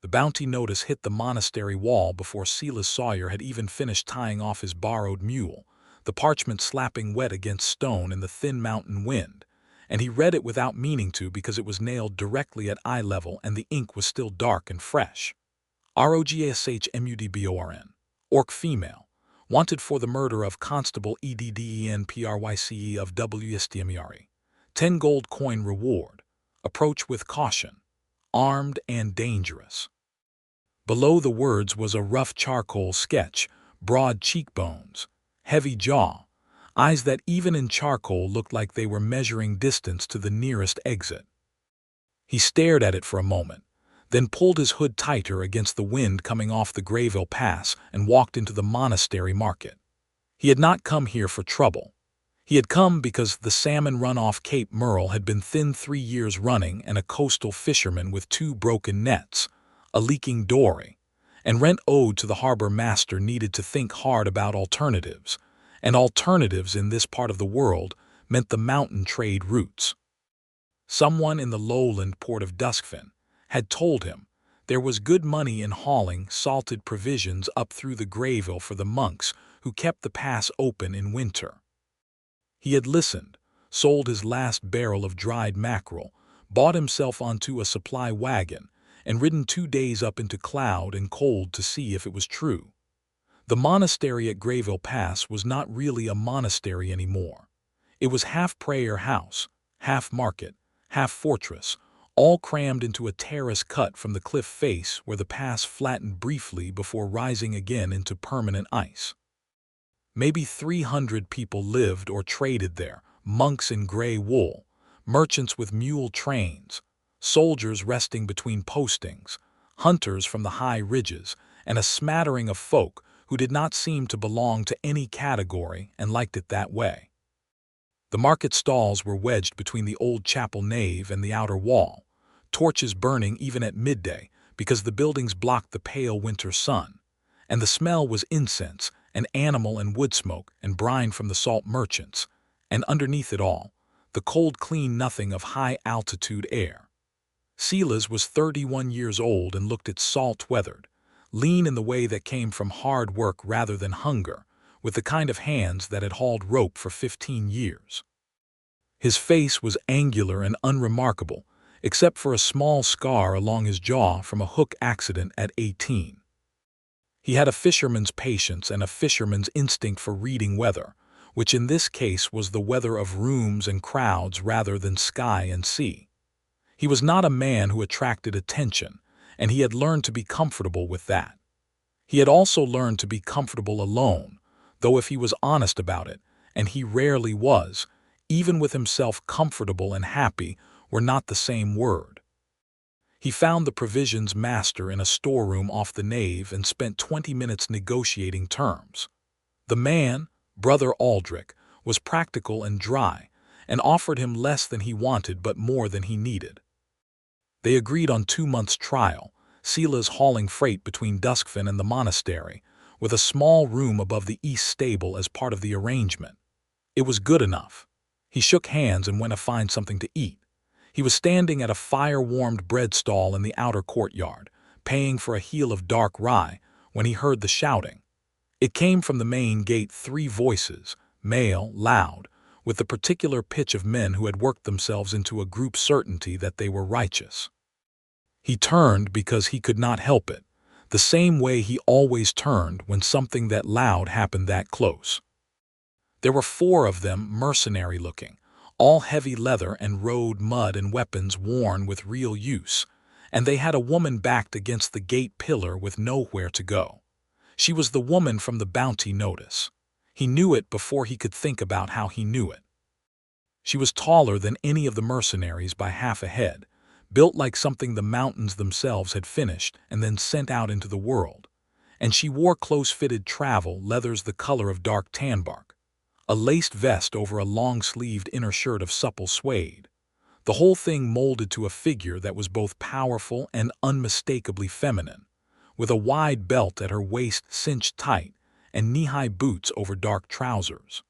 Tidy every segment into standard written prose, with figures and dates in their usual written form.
The bounty notice hit the monastery wall before Silas Sawyer had even finished tying off his borrowed mule, the parchment slapping wet against stone in the thin mountain wind, and he read it without meaning to because it was nailed directly at eye level and the ink was still dark and fresh. Rogash Mudborn, orc female, wanted for the murder of Constable Eddenpryce of Wstmri. 10 gold coin reward. Approach with caution. Armed and dangerous. Below the words was a rough charcoal sketch, broad cheekbones, heavy jaw, eyes that even in charcoal looked like they were measuring distance to the nearest exit. He stared at it for a moment, then pulled his hood tighter against the wind coming off the Greyveil Pass and walked into the monastery market. He had not come here for trouble. He had come because the salmon run off Cape Merle had been thinned 3 years running and a coastal fisherman with 2 broken nets, a leaking dory, and rent owed to the harbor master needed to think hard about alternatives, and alternatives in this part of the world meant the mountain trade routes. Someone in the lowland port of Duskfin had told him there was good money in hauling salted provisions up through the Greyveil for the monks who kept the pass open in winter. He had listened, sold his last barrel of dried mackerel, bought himself onto a supply wagon, and ridden 2 days up into cloud and cold to see if it was true. The monastery at Greyveil Pass was not really a monastery anymore. It was half prayer house, half market, half fortress, all crammed into a terrace cut from the cliff face where the pass flattened briefly before rising again into permanent ice. Maybe 300 people lived or traded there, monks in gray wool, merchants with mule trains, soldiers resting between postings, hunters from the high ridges, and a smattering of folk who did not seem to belong to any category and liked it that way. The market stalls were wedged between the old chapel nave and the outer wall, torches burning even at midday because the buildings blocked the pale winter sun, and the smell was incense and animal and wood smoke and brine from the salt merchants, and underneath it all, the cold clean nothing of high-altitude air. Silas was 31 years old and looked at salt-weathered, lean in the way that came from hard work rather than hunger, with the kind of hands that had hauled rope for 15 years. His face was angular and unremarkable, except for a small scar along his jaw from a hook accident at 18. He had a fisherman's patience and a fisherman's instinct for reading weather, which in this case was the weather of rooms and crowds rather than sky and sea. He was not a man who attracted attention, and he had learned to be comfortable with that. He had also learned to be comfortable alone, though if he was honest about it, and he rarely was, even with himself comfortable and happy were not the same word. He found the provisions master in a storeroom off the nave and spent 20 minutes negotiating terms. The man, Brother Aldrich, was practical and dry, and offered him less than he wanted but more than he needed. They agreed on 2 months' trial, Silas hauling freight between Duskfin and the monastery, with a small room above the east stable as part of the arrangement. It was good enough. He shook hands and went to find something to eat. He was standing at a fire-warmed bread stall in the outer courtyard, paying for a heel of dark rye, when he heard the shouting. It came from the main gate, 3 voices, male, loud, with the particular pitch of men who had worked themselves into a group certainty that they were righteous. He turned because he could not help it, the same way he always turned when something that loud happened that close. There were 4 of them, mercenary-looking, all heavy leather and road mud and weapons worn with real use, and they had a woman backed against the gate pillar with nowhere to go. She was the woman from the bounty notice. He knew it before he could think about how he knew it. She was taller than any of the mercenaries by half a head, built like something the mountains themselves had finished and then sent out into the world, and she wore close-fitted travel leathers the color of dark tanbark, a laced vest over a long-sleeved inner shirt of supple suede, the whole thing molded to a figure that was both powerful and unmistakably feminine, with a wide belt at her waist cinched tight and knee-high boots over dark trousers.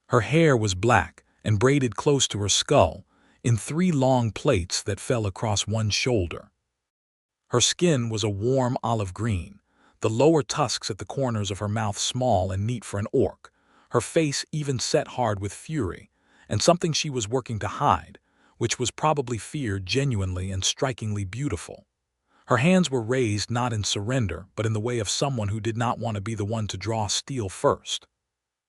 Her hair was black and braided close to her skull in 3 long plaits that fell across one shoulder. Her skin was a warm olive green, the lower tusks at the corners of her mouth small and neat for an orc, her face even set hard with fury, and something she was working to hide, which was probably fear genuinely and strikingly beautiful. Her hands were raised not in surrender, but in the way of someone who did not want to be the one to draw steel first.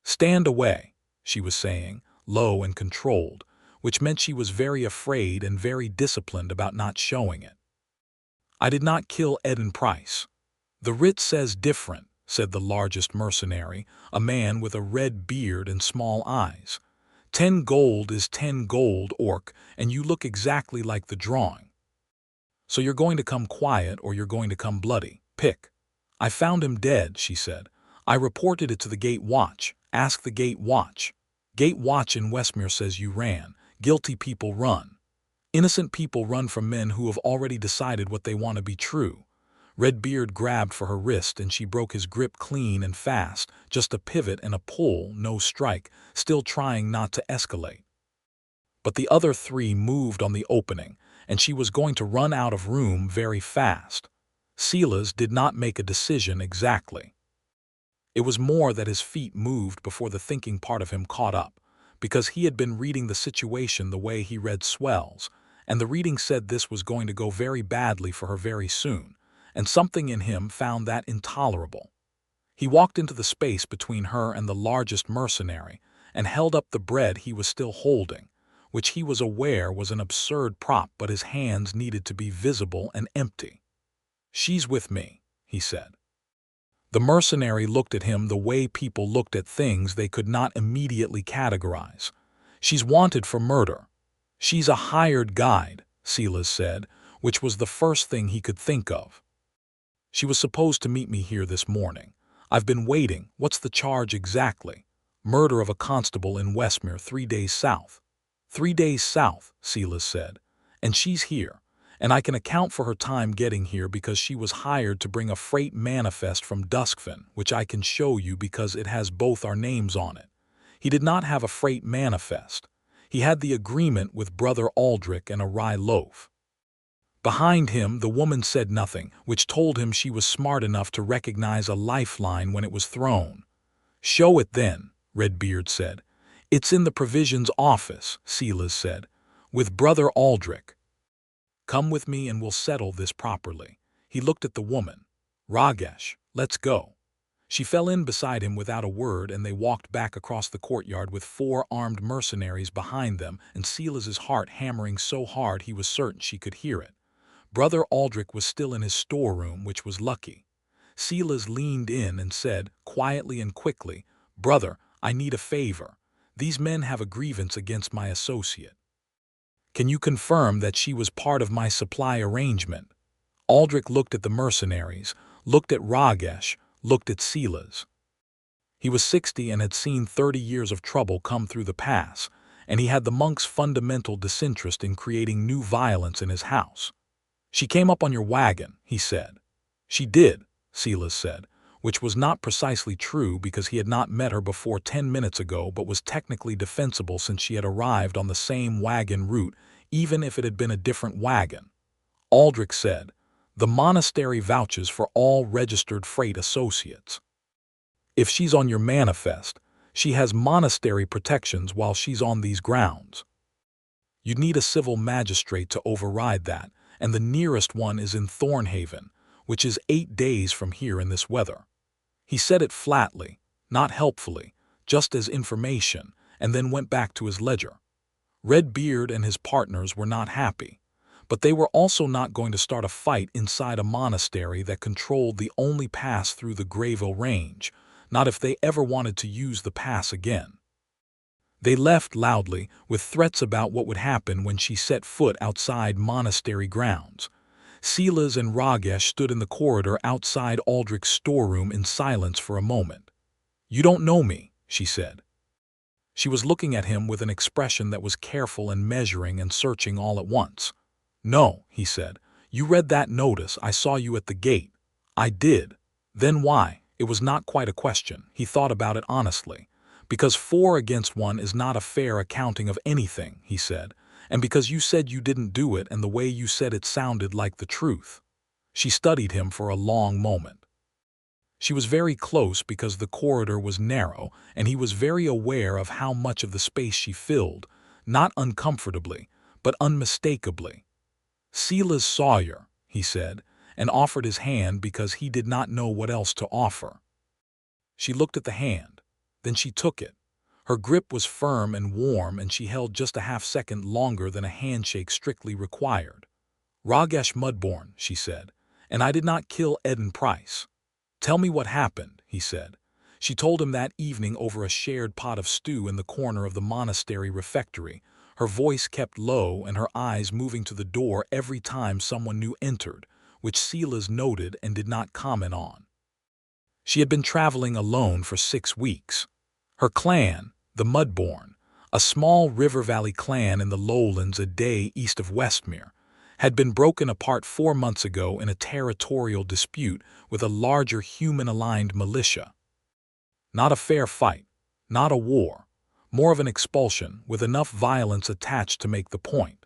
"Stand away," she was saying, low and controlled, which meant she was very afraid and very disciplined about not showing it. "I did not kill Eden Price." "The writ says different," said the largest mercenary, a man with a red beard and small eyes. 10 gold is 10 gold, orc, and you look exactly like the drawing. So you're going to come quiet or you're going to come bloody. Pick." "I found him dead," she said. "I reported it to the gate watch. Ask the gate watch. Gate watch in Westmere says you ran. Guilty people run. Innocent people run from men who have already decided what they want to be true." Redbeard grabbed for her wrist and she broke his grip clean and fast, just a pivot and a pull, no strike, still trying not to escalate. But the other three moved on the opening, and she was going to run out of room very fast. Silas did not make a decision exactly. It was more that his feet moved before the thinking part of him caught up, because he had been reading the situation the way he read swells, and the reading said this was going to go very badly for her very soon, and something in him found that intolerable. He walked into the space between her and the largest mercenary and held up the bread he was still holding, which he was aware was an absurd prop, but his hands needed to be visible and empty. "She's with me," he said. The mercenary looked at him the way people looked at things they could not immediately categorize. "She's wanted for murder." "She's a hired guide," Silas said, which was the first thing he could think of. "She was supposed to meet me here this morning. I've been waiting. What's the charge exactly?" "Murder of a constable in Westmere 3 days south." 3 days south, Silas said. "And she's here. And I can account for her time getting here because she was hired to bring a freight manifest from Duskfen, which I can show you because it has both our names on it." He did not have a freight manifest. He had the agreement with Brother Aldrich and a rye loaf. Behind him, the woman said nothing, which told him she was smart enough to recognize a lifeline when it was thrown. "Show it then," Redbeard said. "It's in the provisions office," Silas said, "with Brother Aldrich. Come with me and we'll settle this properly." He looked at the woman. "Rogash, let's go." She fell in beside him without a word, and they walked back across the courtyard with 4 armed mercenaries behind them, and Silas's heart hammering so hard he was certain she could hear it. Brother Aldrich was still in his storeroom, which was lucky. Silas leaned in and said, quietly and quickly, "Brother, I need a favor. These men have a grievance against my associate. Can you confirm that she was part of my supply arrangement?" Aldrich looked at the mercenaries, looked at Rogash, looked at Silas. He was 60 and had seen 30 years of trouble come through the pass, and he had the monk's fundamental disinterest in creating new violence in his house. "She came up on your wagon," he said. "She did," Silas said, which was not precisely true because he had not met her before 10 minutes ago, but was technically defensible since she had arrived on the same wagon route, even if it had been a different wagon. Aldrich said, "The monastery vouches for all registered freight associates. If she's on your manifest, she has monastery protections while she's on these grounds. You'd need a civil magistrate to override that, and the nearest one is in Thornhaven, which is 8 days from here in this weather." He said it flatly, not helpfully, just as information, and then went back to his ledger. Redbeard and his partners were not happy, but they were also not going to start a fight inside a monastery that controlled the only pass through the Greyveil range, not if they ever wanted to use the pass again. They left loudly, with threats about what would happen when she set foot outside monastery grounds. Silas and Rogash stood in the corridor outside Aldrich's storeroom in silence for a moment. "You don't know me," she said. She was looking at him with an expression that was careful and measuring and searching all at once. "No," he said. "You read that notice. I saw you at the gate." "I did." "Then why?" It was not quite a question. He thought about it honestly. "Because 4 against 1 is not a fair accounting of anything," he said. "And because you said you didn't do it, and the way you said it sounded like the truth." She studied him for a long moment. She was very close because the corridor was narrow, and he was very aware of how much of the space she filled, not uncomfortably, but unmistakably. "Silas Sawyer," he said, and offered his hand because he did not know what else to offer. She looked at the hand. Then she took it. Her grip was firm and warm, and she held just a half-second longer than a handshake strictly required. "Rogash Mudborn," she said, "and I did not kill Eden Price." "Tell me what happened," he said. She told him that evening over a shared pot of stew in the corner of the monastery refectory. Her voice kept low and her eyes moving to the door every time someone new entered, which Silas noted and did not comment on. She had been traveling alone for 6 weeks. Her clan, the Mudborn, a small river valley clan in the lowlands a day east of Westmere, had been broken apart 4 months ago in a territorial dispute with a larger human-aligned militia. Not a fair fight, not a war, more of an expulsion with enough violence attached to make the point.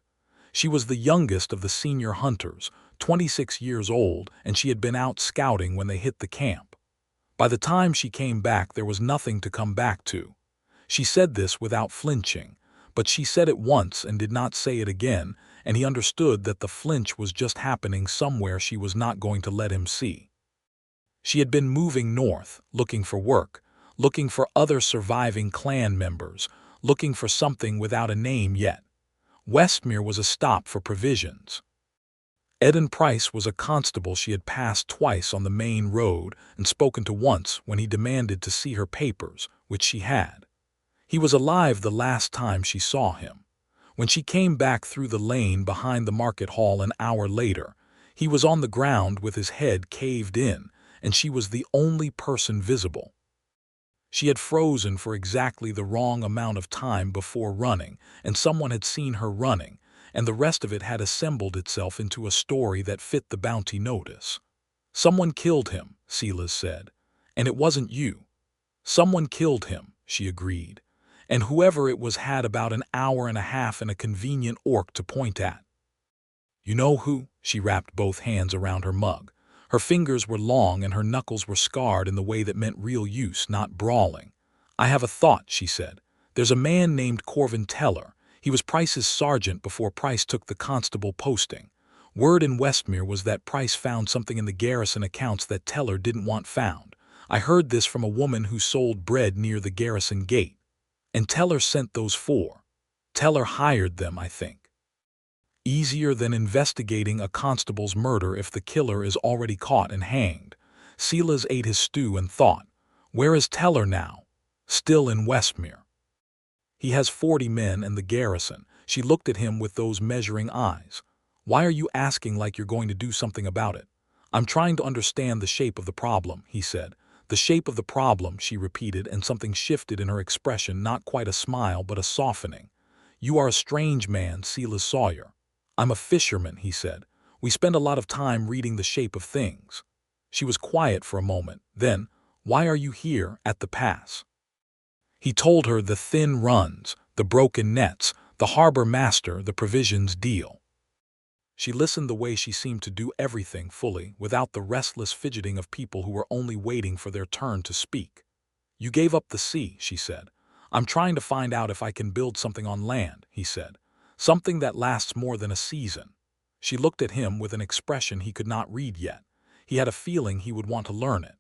She was the youngest of the senior hunters, 26 years old, and she had been out scouting when they hit the camp. By the time she came back, there was nothing to come back to. She said this without flinching, but she said it once and did not say it again, and he understood that the flinch was just happening somewhere she was not going to let him see. She had been moving north, looking for work, looking for other surviving clan members, looking for something without a name yet. Westmere was a stop for provisions. Eden Price was a constable she had passed twice on the main road and spoken to once when he demanded to see her papers, which she had. He was alive the last time she saw him. When she came back through the lane behind the market hall an hour later, he was on the ground with his head caved in, and she was the only person visible. She had frozen for exactly the wrong amount of time before running, and someone had seen her running, and the rest of it had assembled itself into a story that fit the bounty notice. "Someone killed him," Silas said, "and it wasn't you." "Someone killed him," she agreed, "and whoever it was had about an hour and a half and a convenient orc to point at." "You know who?" She wrapped both hands around her mug. Her fingers were long and her knuckles were scarred in the way that meant real use, not brawling. "I have a thought," she said. "There's a man named Corvin Teller. He was Price's sergeant before Price took the constable posting. Word in Westmere was that Price found something in the garrison accounts that Teller didn't want found. I heard this from a woman who sold bread near the garrison gate. And Teller sent those 4. Teller hired them, I think. Easier than investigating a constable's murder if the killer is already caught and hanged." Silas ate his stew and thought, "Where is Teller now?" "Still in Westmere." "He has 40 men and the garrison." She looked at him with those measuring eyes. "Why are you asking like you're going to do something about it?" "I'm trying to understand the shape of the problem," he said. "The shape of the problem," she repeated, and something shifted in her expression, not quite a smile but a softening. "You are a strange man, Silas Sawyer." "I'm a fisherman," he said. "We spend a lot of time reading the shape of things." She was quiet for a moment. Then, "Why are you here, at the pass?" He told her the thin runs, the broken nets, the harbor master, the provisions deal. She listened the way she seemed to do everything fully, without the restless fidgeting of people who were only waiting for their turn to speak. "You gave up the sea," she said. "I'm trying to find out if I can build something on land," he said. "Something that lasts more than a season." She looked at him with an expression he could not read yet. He had a feeling he would want to learn it.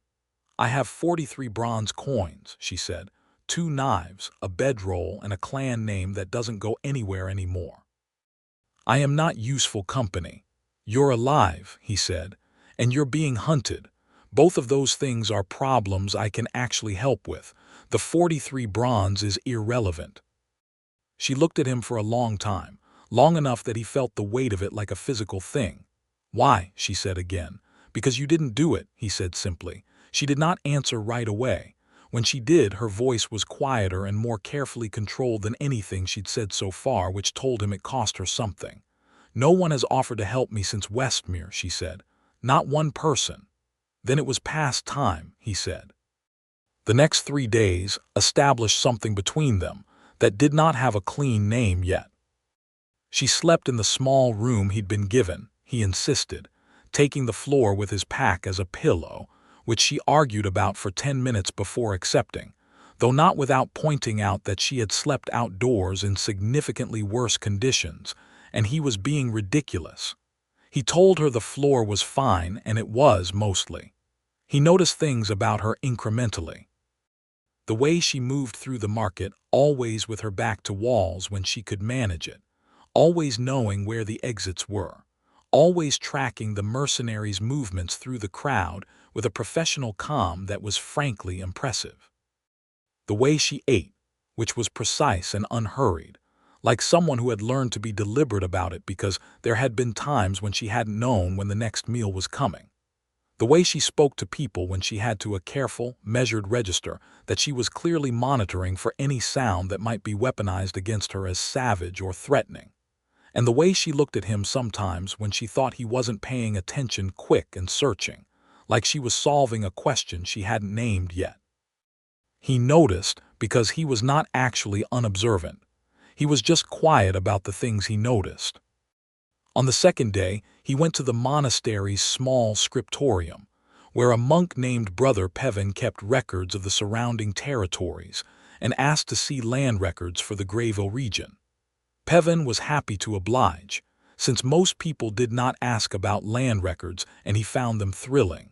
"I have 43 bronze coins," she said. 2 knives, a bedroll, and a clan name that doesn't go anywhere anymore. "I am not useful company." "You're alive," he said, "and you're being hunted. Both of those things are problems I can actually help with. The 43 bronze is irrelevant." She looked at him for a long time, long enough that he felt the weight of it like a physical thing. "Why?" she said again. "Because you didn't do it," he said simply. She did not answer right away. When she did, her voice was quieter and more carefully controlled than anything she'd said so far, which told him it cost her something. "No one has offered to help me since Westmere," she said. "Not one person." "Then it was past time," he said. The next 3 days established something between them that did not have a clean name yet. She slept in the small room he'd been given, he insisted. taking the floor with his pack as a pillow, which she argued about for 10 minutes before accepting, though not without pointing out that she had slept outdoors in significantly worse conditions, and he was being ridiculous. He told her the floor was fine, and it was mostly. He noticed things about her incrementally. The way she moved through the market, always with her back to walls when she could manage it, always knowing where the exits were, always tracking the mercenaries' movements through the crowd with a professional calm that was frankly impressive. The way she ate, which was precise and unhurried, like someone who had learned to be deliberate about it because there had been times when she hadn't known when the next meal was coming. The way she spoke to people when she had to a careful, measured register that she was clearly monitoring for any sound that might be weaponized against her as savage or threatening. And the way she looked at him sometimes when she thought he wasn't paying attention, quick and searching, like she was solving a question she hadn't named yet. He noticed because he was not actually unobservant. He was just quiet about the things he noticed. On the second day, he went to the monastery's small scriptorium, where a monk named Brother Pevin kept records of the surrounding territories and asked to see land records for the Greyveil region. Pevin was happy to oblige, since most people did not ask about land records and he found them thrilling.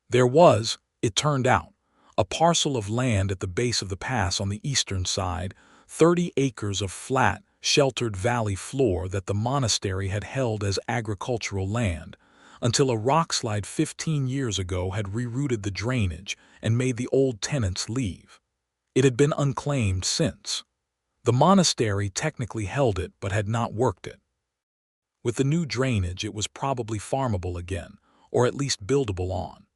There was, it turned out, a parcel of land at the base of the pass on the eastern side, 30 acres of flat, sheltered valley floor that the monastery had held as agricultural land, until a rockslide 15 years ago had rerouted the drainage and made the old tenants leave. It had been unclaimed since. The monastery technically held it but had not worked it. With the new drainage it was probably farmable again, or at least buildable on.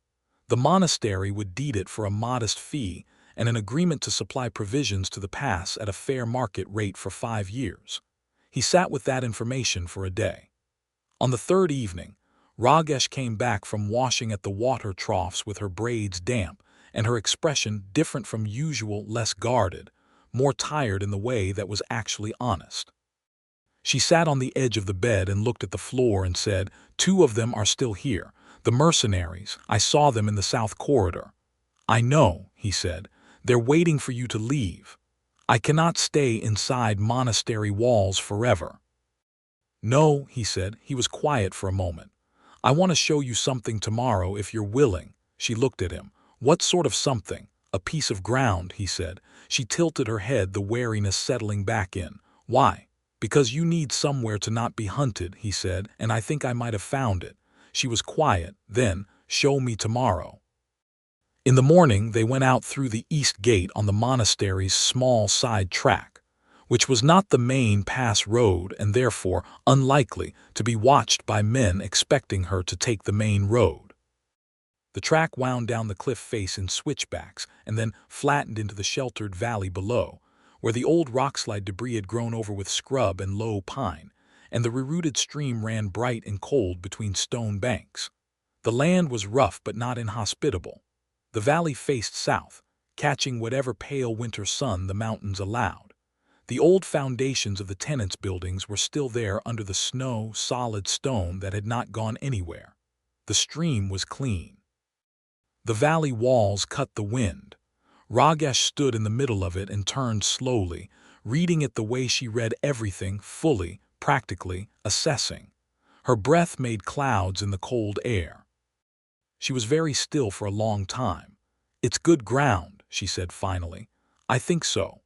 The monastery would deed it for a modest fee and an agreement to supply provisions to the pass at a fair market rate for 5 years. He sat with that information for a day. On the third evening, Rogash came back from washing at the water troughs with her braids damp and her expression different from usual, less guarded, more tired in the way that was actually honest. She sat on the edge of the bed and looked at the floor and said, "2 of them are still here. The mercenaries, I saw them in the south corridor." "I know," he said. "They're waiting for you to leave. I cannot stay inside monastery walls forever." "No," he said. He was quiet for a moment. "I want to show you something tomorrow if you're willing." She looked at him. "What sort of something?" "A piece of ground," he said. She tilted her head, the wariness settling back in. "Why?" "Because you need somewhere to not be hunted," he said, "and I think I might have found it." She was quiet. Then, "Show me tomorrow." In the morning they went out through the east gate on the monastery's small side track, which was not the main pass road and therefore unlikely to be watched by men expecting her to take the main road. The track wound down the cliff face in switchbacks and then flattened into the sheltered valley below, where the old rockslide debris had grown over with scrub and low pine, and the rerouted stream ran bright and cold between stone banks. The land was rough but not inhospitable. The valley faced south, catching whatever pale winter sun the mountains allowed. The old foundations of the tenants' buildings were still there under the snow, solid stone that had not gone anywhere. The stream was clean. The valley walls cut the wind. Rogash stood in the middle of it and turned slowly, reading it the way she read everything, fully, practically, assessing. Her breath made clouds in the cold air. She was very still for a long time. "It's good ground," she said finally. "I think so."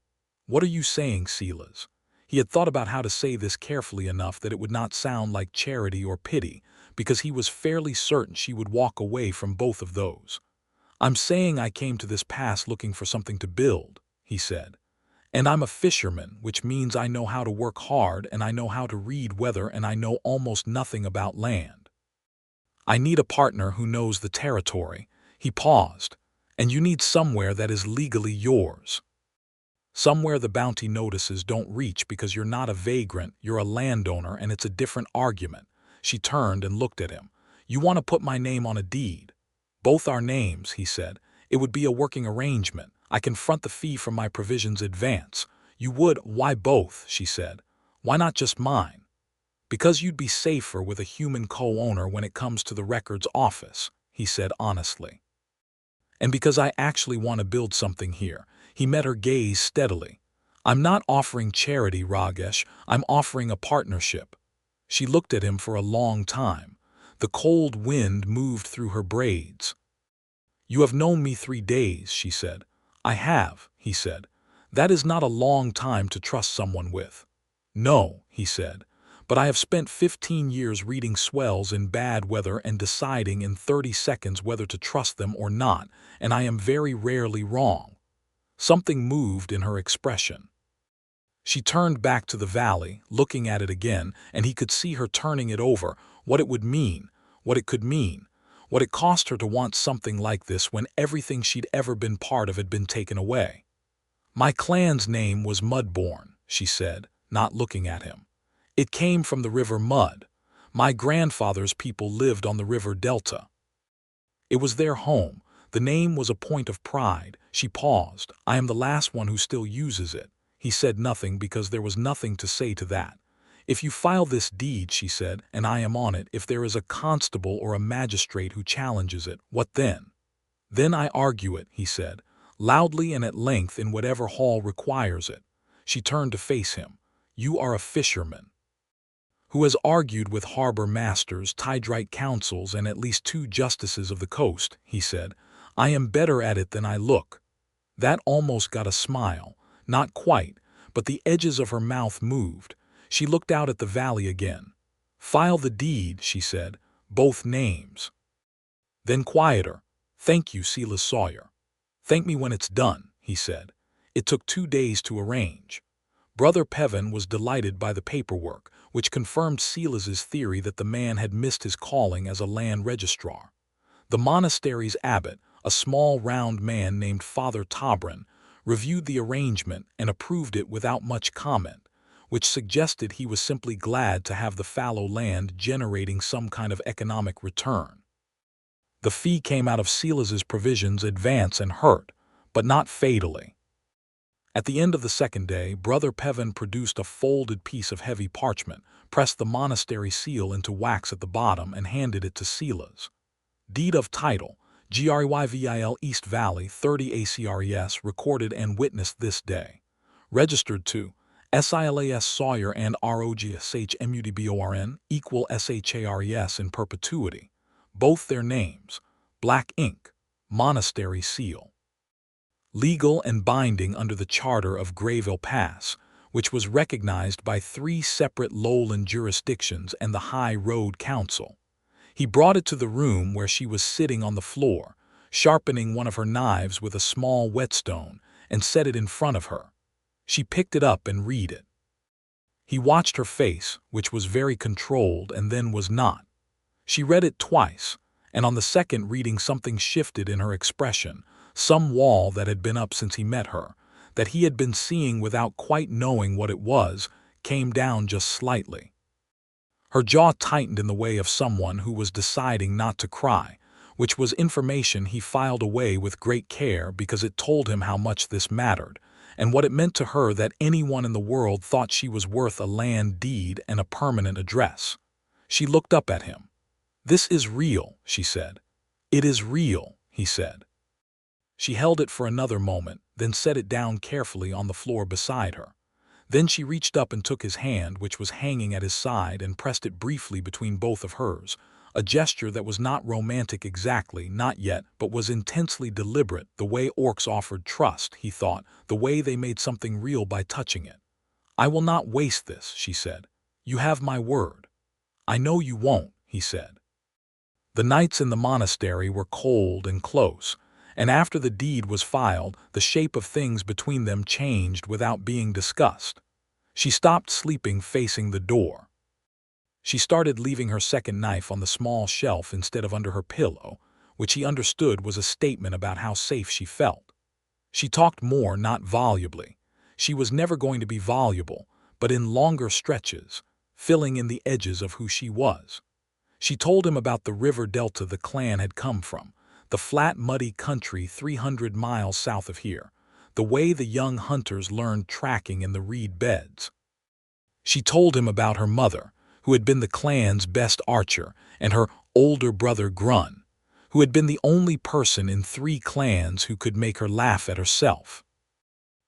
"What are you saying, Silas?" He had thought about how to say this carefully enough that it would not sound like charity or pity, because he was fairly certain she would walk away from both of those. "I'm saying I came to this pass looking for something to build," he said. "And I'm a fisherman, which means I know how to work hard and I know how to read weather and I know almost nothing about land. I need a partner who knows the territory." He paused. "And you need somewhere that is legally yours. Somewhere the bounty notices don't reach because you're not a vagrant, you're a landowner, and it's a different argument." She turned and looked at him. "You want to put my name on a deed?" "Both our names," he said. "It would be a working arrangement. I can front the fee from my provisions advance." "You would?" "Why both?" she said. "Why not just mine?" Because you'd be safer with a human co-owner when it comes to the records office, he said honestly. And because I actually want to build something here. He met her gaze steadily. I'm not offering charity, Rogash. I'm offering a partnership. She looked at him for a long time. The cold wind moved through her braids. You have known me 3 days, she said. I have, he said. That is not a long time to trust someone with. No, he said. But I have spent 15 years reading swells in bad weather and deciding in 30 seconds whether to trust them or not, and I am very rarely wrong. Something moved in her expression. She turned back to the valley, looking at it again, and he could see her turning it over, what it would mean, what it could mean, what it cost her to want something like this when everything she'd ever been part of had been taken away. My clan's name was Mudborn, she said, not looking at him. It came from the river Mud. My grandfather's people lived on the river Delta. It was their home. The name was a point of pride. She paused. I am the last one who still uses it. He said nothing because there was nothing to say to that. If you file this deed, she said, and I am on it, if there is a constable or a magistrate who challenges it, what then? Then I argue it, he said, loudly and at length in whatever hall requires it. She turned to face him. You are a fisherman who has argued with harbor masters, tidrite councils, and at least 2 justices of the coast, he said. I am better at it than I look. That almost got a smile. Not quite, but the edges of her mouth moved. She looked out at the valley again. File the deed, she said, both names. Then quieter. Thank you, Silas Sawyer. Thank me when it's done, he said. It took 2 days to arrange. Brother Peven was delighted by the paperwork, which confirmed Silas's theory that the man had missed his calling as a land registrar. The monastery's abbot, a small round man named Father Tobrin, reviewed the arrangement and approved it without much comment, which suggested he was simply glad to have the fallow land generating some kind of economic return. The fee came out of Silas's provisions advance and hurt, but not fatally. At the end of the 2nd day, Brother Peven produced a folded piece of heavy parchment, pressed the monastery seal into wax at the bottom, and handed it to Silas. Deed of title, Greyveil East Valley 30 ACRES, recorded and witnessed this day. Registered to Silas Sawyer and Rogash Mudborn equal SHARES in perpetuity. Both their names, black ink, monastery seal. Legal and binding under the charter of Greyveil Pass, which was recognized by 3 separate lowland jurisdictions and the High Road Council. He brought it to the room where she was sitting on the floor, sharpening one of her knives with a small whetstone, and set it in front of her. She picked it up and read it. He watched her face, which was very controlled and then was not. She read it twice, and on the second reading something shifted in her expression. Some wall that had been up since he met her, that he had been seeing without quite knowing what it was, came down just slightly. Her jaw tightened in the way of someone who was deciding not to cry, which was information he filed away with great care because it told him how much this mattered, and what it meant to her that anyone in the world thought she was worth a land deed and a permanent address. She looked up at him. This is real, she said. It is real, he said. She held it for another moment, then set it down carefully on the floor beside her. Then she reached up and took his hand, which was hanging at his side, and pressed it briefly between both of hers, a gesture that was not romantic exactly, not yet, but was intensely deliberate, the way orcs offered trust, he thought, the way they made something real by touching it. I will not waste this, she said. You have my word. I know you won't, he said. The nights in the monastery were cold and close, and after the deed was filed, the shape of things between them changed without being discussed. She stopped sleeping facing the door. She started leaving her 2nd knife on the small shelf instead of under her pillow, which he understood was a statement about how safe she felt. She talked more, not volubly. She was never going to be voluble, but in longer stretches, filling in the edges of who she was. She told him about the river delta the clan had come from, the flat, muddy country 300 miles south of here, the way the young hunters learned tracking in the reed beds. She told him about her mother, who had been the clan's best archer, and her older brother Grun, who had been the only person in 3 clans who could make her laugh at herself.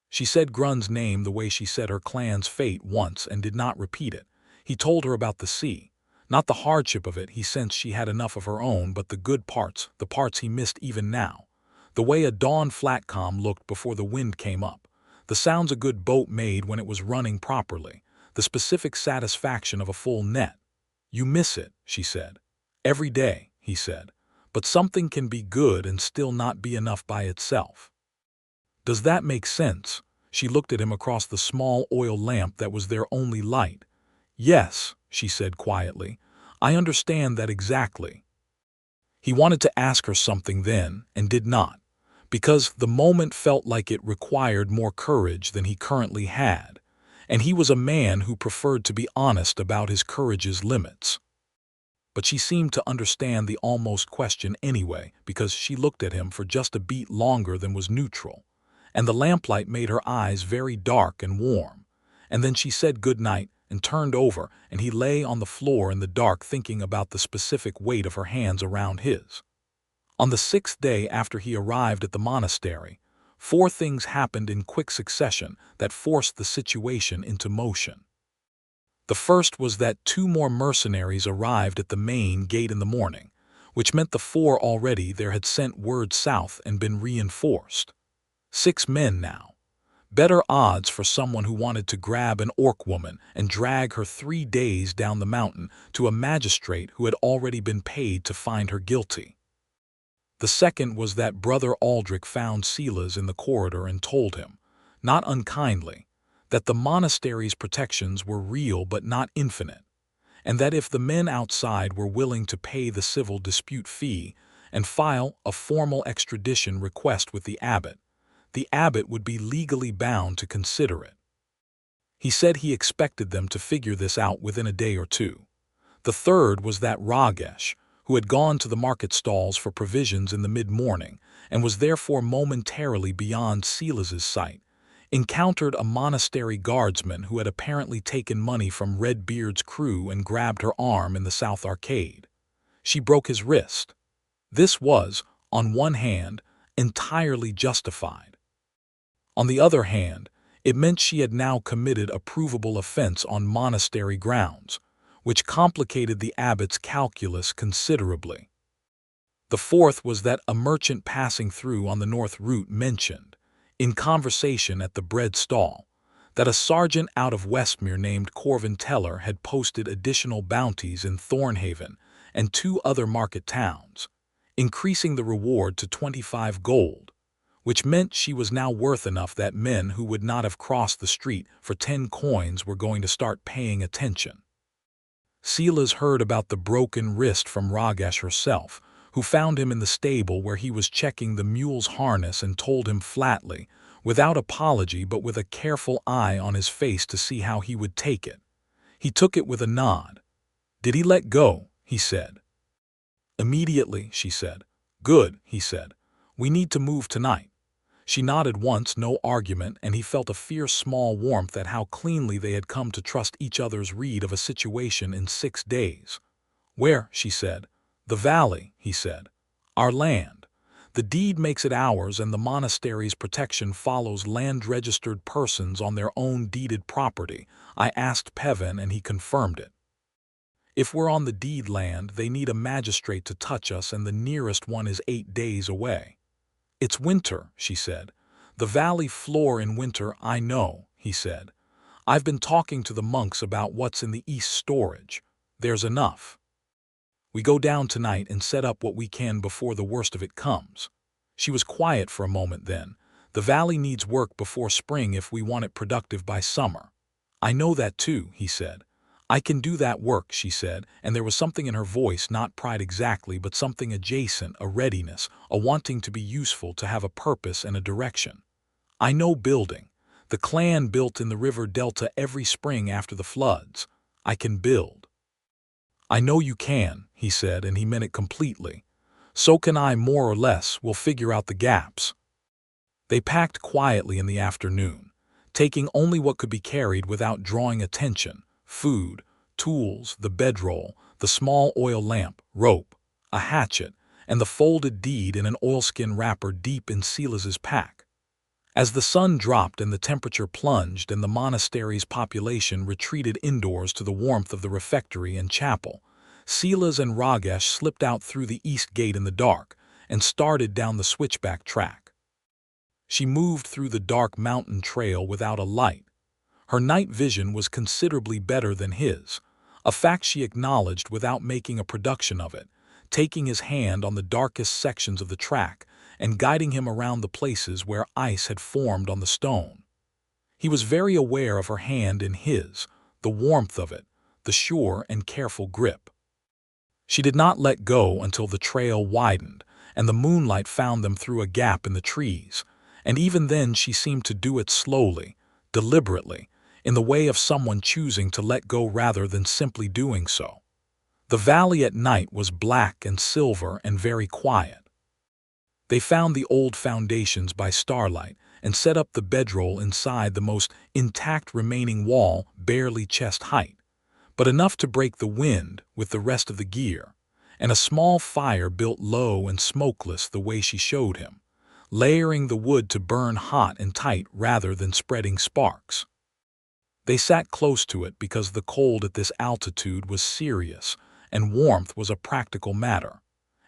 She said Grun's name the way she said her clan's fate once and did not repeat it. He told her about the sea. Not the hardship of it, he sensed she had enough of her own, but the good parts, the parts he missed even now. The way a dawn flatcom looked before the wind came up. The sounds a good boat made when it was running properly. The specific satisfaction of a full net. You miss it, she said. Every day, he said. But something can be good and still not be enough by itself. Does that make sense? She looked at him across the small oil lamp that was their only light. Yes, she said quietly. I understand that exactly. He wanted to ask her something then, and did not, because the moment felt like it required more courage than he currently had, and he was a man who preferred to be honest about his courage's limits. But she seemed to understand the almost question anyway, because she looked at him for just a beat longer than was neutral, and the lamplight made her eyes very dark and warm. And then she said good night and turned over, and he lay on the floor in the dark thinking about the specific weight of her hands around his. On the 6th day after he arrived at the monastery, 4 things happened in quick succession that forced the situation into motion. The first was that 2 more mercenaries arrived at the main gate in the morning, which meant the 4 already there had sent word south and been reinforced. 6 men now. Better odds for someone who wanted to grab an orc woman and drag her 3 days down the mountain to a magistrate who had already been paid to find her guilty. The second was that Brother Aldrich found Silas in the corridor and told him, not unkindly, that the monastery's protections were real but not infinite, and that if the men outside were willing to pay the civil dispute fee and file a formal extradition request with the abbot would be legally bound to consider it. He said he expected them to figure this out within a day or 2. The third was that Rogash, who had gone to the market stalls for provisions in the mid-morning and was therefore momentarily beyond Silas's sight, encountered a monastery guardsman who had apparently taken money from Redbeard's crew and grabbed her arm in the south arcade. She broke his wrist. This was, on one hand, entirely justified. On the other hand, it meant she had now committed a provable offense on monastery grounds, which complicated the abbot's calculus considerably. The fourth was that a merchant passing through on the north route mentioned, in conversation at the bread stall, that a sergeant out of Westmere named Corvin Teller had posted additional bounties in Thornhaven and 2 other market towns, increasing the reward to 25 gold, which meant she was now worth enough that men who would not have crossed the street for 10 coins were going to start paying attention. Silas heard about the broken wrist from Rogash herself, who found him in the stable where he was checking the mule's harness and told him flatly, without apology but with a careful eye on his face to see how he would take it. He took it with a nod. Did he let go? He said. Immediately, she said. Good, he said. We need to move tonight. She nodded once, no argument, and he felt a fierce small warmth at how cleanly they had come to trust each other's read of a situation in 6 days. Where? She said. The valley, he said. Our land. The deed makes it ours, and the monastery's protection follows land-registered persons on their own deeded property. I asked Pevin, and he confirmed it. If we're on the deed land, they need a magistrate to touch us, and the nearest one is 8 days away. It's winter, she said. The valley floor in winter, I know, he said. I've been talking to the monks about what's in the east storage. There's enough. We go down tonight and set up what we can before the worst of it comes. She was quiet for a moment then. The valley needs work before spring if we want it productive by summer. I know that too, he said. I can do that work, she said, and there was something in her voice, not pride exactly, but something adjacent, a readiness, a wanting to be useful, to have a purpose and a direction. I know building. The clan built in the river delta every spring after the floods. I can build. I know you can, he said, and he meant it completely. So can I, more or less. We'll figure out the gaps. They packed quietly in the afternoon, taking only what could be carried without drawing attention: food, tools, the bedroll, the small oil lamp, rope, a hatchet, and the folded deed in an oilskin wrapper deep in Silas's pack. As the sun dropped and the temperature plunged and the monastery's population retreated indoors to the warmth of the refectory and chapel, Silas and Rogash slipped out through the east gate in the dark and started down the switchback track. She moved through the dark mountain trail without a light. Her night vision was considerably better than his, a fact she acknowledged without making a production of it, taking his hand on the darkest sections of the track and guiding him around the places where ice had formed on the stone. He was very aware of her hand in his, the warmth of it, the sure and careful grip. She did not let go until the trail widened and the moonlight found them through a gap in the trees, and even then she seemed to do it slowly, deliberately, in the way of someone choosing to let go rather than simply doing so. The valley at night was black and silver and very quiet. They found the old foundations by starlight and set up the bedroll inside the most intact remaining wall, barely chest height, but enough to break the wind with the rest of the gear, and a small fire built low and smokeless the way she showed him, layering the wood to burn hot and tight rather than spreading sparks. They sat close to it because the cold at this altitude was serious and warmth was a practical matter.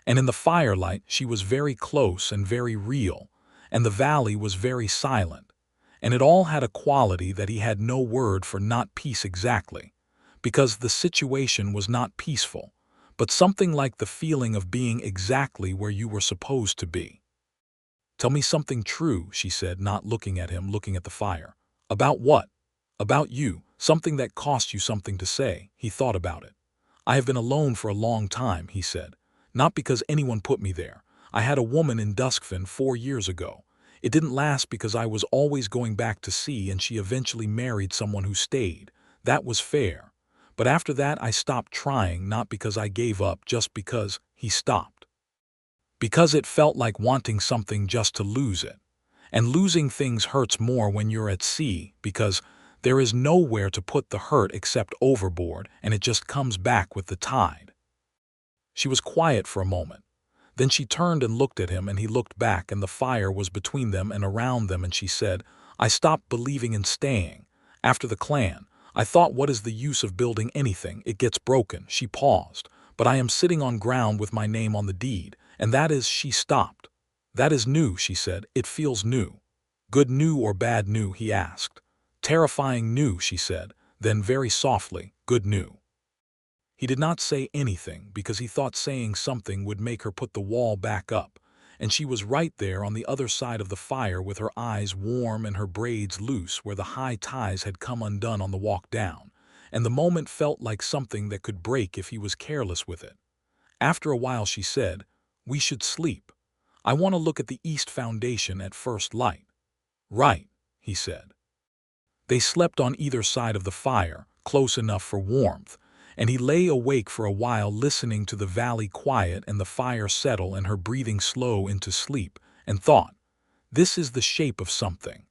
And in the firelight she was very close and very real, and the valley was very silent, and it all had a quality that he had no word for, not peace exactly, because the situation was not peaceful, but something like the feeling of being exactly where you were supposed to be. "Tell me something true," she said, not looking at him, looking at the fire. "About what?" "About you, something that cost you something to say." He thought about it. "I have been alone for a long time," he said. "Not because anyone put me there. I had a woman in Duskfen 4 years ago. It didn't last because I was always going back to sea and she eventually married someone who stayed. That was fair. But after that I stopped trying, not because I gave up, just because." He stopped. "Because it felt like wanting something just to lose it. And losing things hurts more when you're at sea, because there is nowhere to put the hurt except overboard, and it just comes back with the tide." She was quiet for a moment. Then she turned and looked at him, and he looked back, and the fire was between them and around them, and she said, "I stopped believing in staying. After the clan, I thought, what is the use of building anything? It gets broken." She paused. "But I am sitting on ground with my name on the deed, and that is—" She stopped. "That is new," she said. "It feels new." "Good new or bad new?" he asked. "Terrifying new," she said. Then very softly, "Good new." He did not say anything because he thought saying something would make her put the wall back up, and she was right there on the other side of the fire with her eyes warm and her braids loose where the high ties had come undone on the walk down, and the moment felt like something that could break if he was careless with it. After a while she said, "We should sleep. I want to look at the east foundation at first light." "Right," he said. They slept on either side of the fire, close enough for warmth, and he lay awake for a while listening to the valley quiet and the fire settle and her breathing slow into sleep, and thought, "This is the shape of something.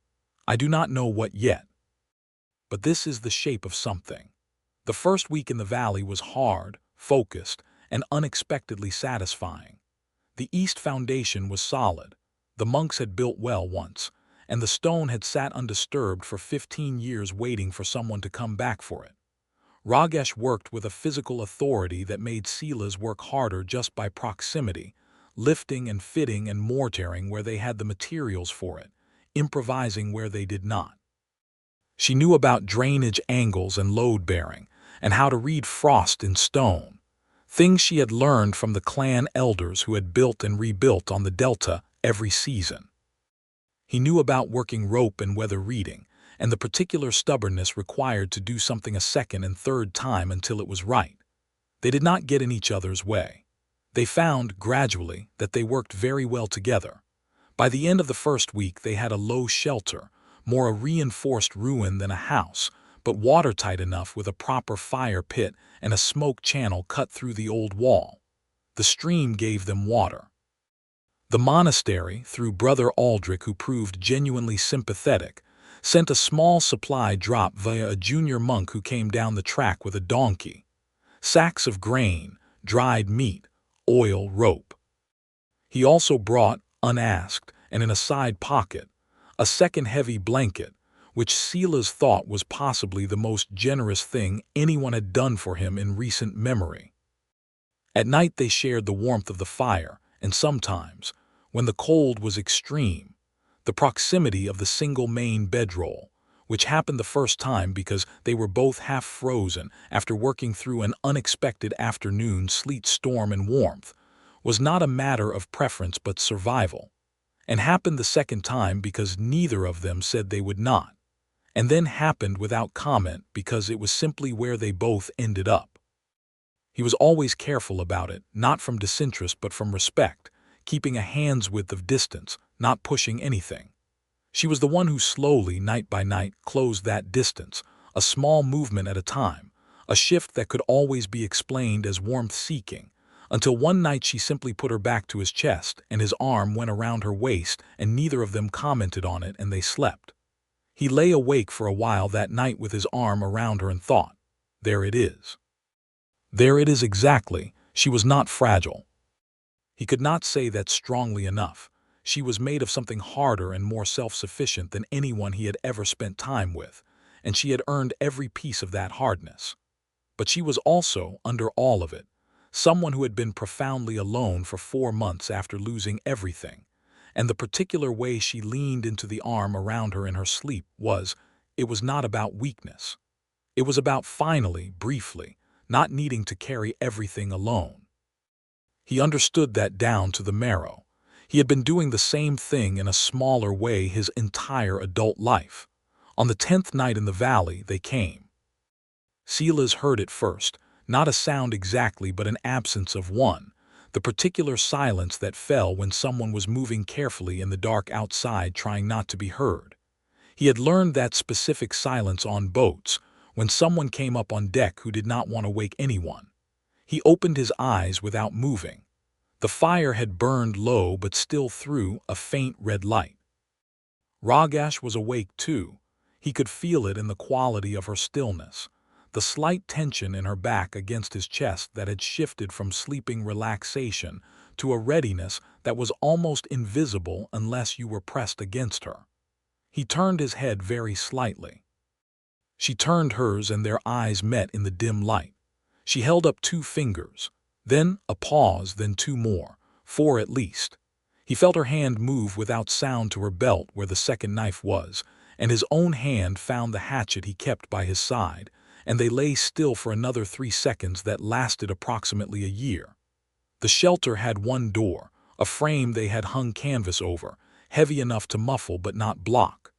I do not know what yet. But this is the shape of something." The first week in the valley was hard, focused, and unexpectedly satisfying. The east foundation was solid. The monks had built well once, and the stone had sat undisturbed for 15 years waiting for someone to come back for it. Rogash worked with a physical authority that made Silas work harder just by proximity, lifting and fitting and mortaring where they had the materials for it, improvising where they did not. She knew about drainage angles and load-bearing, and how to read frost in stone, things she had learned from the clan elders who had built and rebuilt on the delta every season. He knew about working rope and weather reading, and the particular stubbornness required to do something a second and third time until it was right. They did not get in each other's way. They found, gradually, that they worked very well together. By the end of the first week they had a low shelter, more a reinforced ruin than a house, but watertight enough with a proper fire pit and a smoke channel cut through the old wall. The stream gave them water. The monastery, through Brother Aldrich, who proved genuinely sympathetic, sent a small supply drop via a junior monk who came down the track with a donkey. Sacks of grain, dried meat, oil, rope. He also brought, unasked, and in a side pocket, a second heavy blanket, which Silas thought was possibly the most generous thing anyone had done for him in recent memory. At night they shared the warmth of the fire, and sometimes, when the cold was extreme, the proximity of the single main bedroll, which happened the first time because they were both half frozen after working through an unexpected afternoon sleet storm and warmth, was not a matter of preference but survival, and happened the second time because neither of them said they would not, and then happened without comment because it was simply where they both ended up. He was always careful about it, not from disinterest but from respect, keeping a hand's width of distance, not pushing anything. She was the one who slowly, night by night, closed that distance, a small movement at a time, a shift that could always be explained as warmth-seeking, until one night she simply put her back to his chest and his arm went around her waist and neither of them commented on it and they slept. He lay awake for a while that night with his arm around her and thought, there it is. There it is exactly, she was not fragile. He could not say that strongly enough. She was made of something harder and more self-sufficient than anyone he had ever spent time with, and she had earned every piece of that hardness. But she was also, under all of it, someone who had been profoundly alone for 4 months after losing everything, and the particular way she leaned into the arm around her in her sleep it was not about weakness. It was about finally, briefly, not needing to carry everything alone. He understood that down to the marrow. He had been doing the same thing in a smaller way his entire adult life. On the 10th night in the valley, they came. Silas heard it first, not a sound exactly but an absence of one, the particular silence that fell when someone was moving carefully in the dark outside trying not to be heard. He had learned that specific silence on boats, when someone came up on deck who did not want to wake anyone. He opened his eyes without moving. The fire had burned low but still threw a faint red light. Rogash was awake too. He could feel it in the quality of her stillness, the slight tension in her back against his chest that had shifted from sleeping relaxation to a readiness that was almost invisible unless you were pressed against her. He turned his head very slightly. She turned hers and their eyes met in the dim light. She held up 2 fingers, then a pause, then 2 more, 4 at least. He felt her hand move without sound to her belt where the second knife was, and his own hand found the hatchet he kept by his side, and they lay still for another 3 seconds that lasted approximately a year. The shelter had one door, a frame they had hung canvas over, heavy enough to muffle but not block.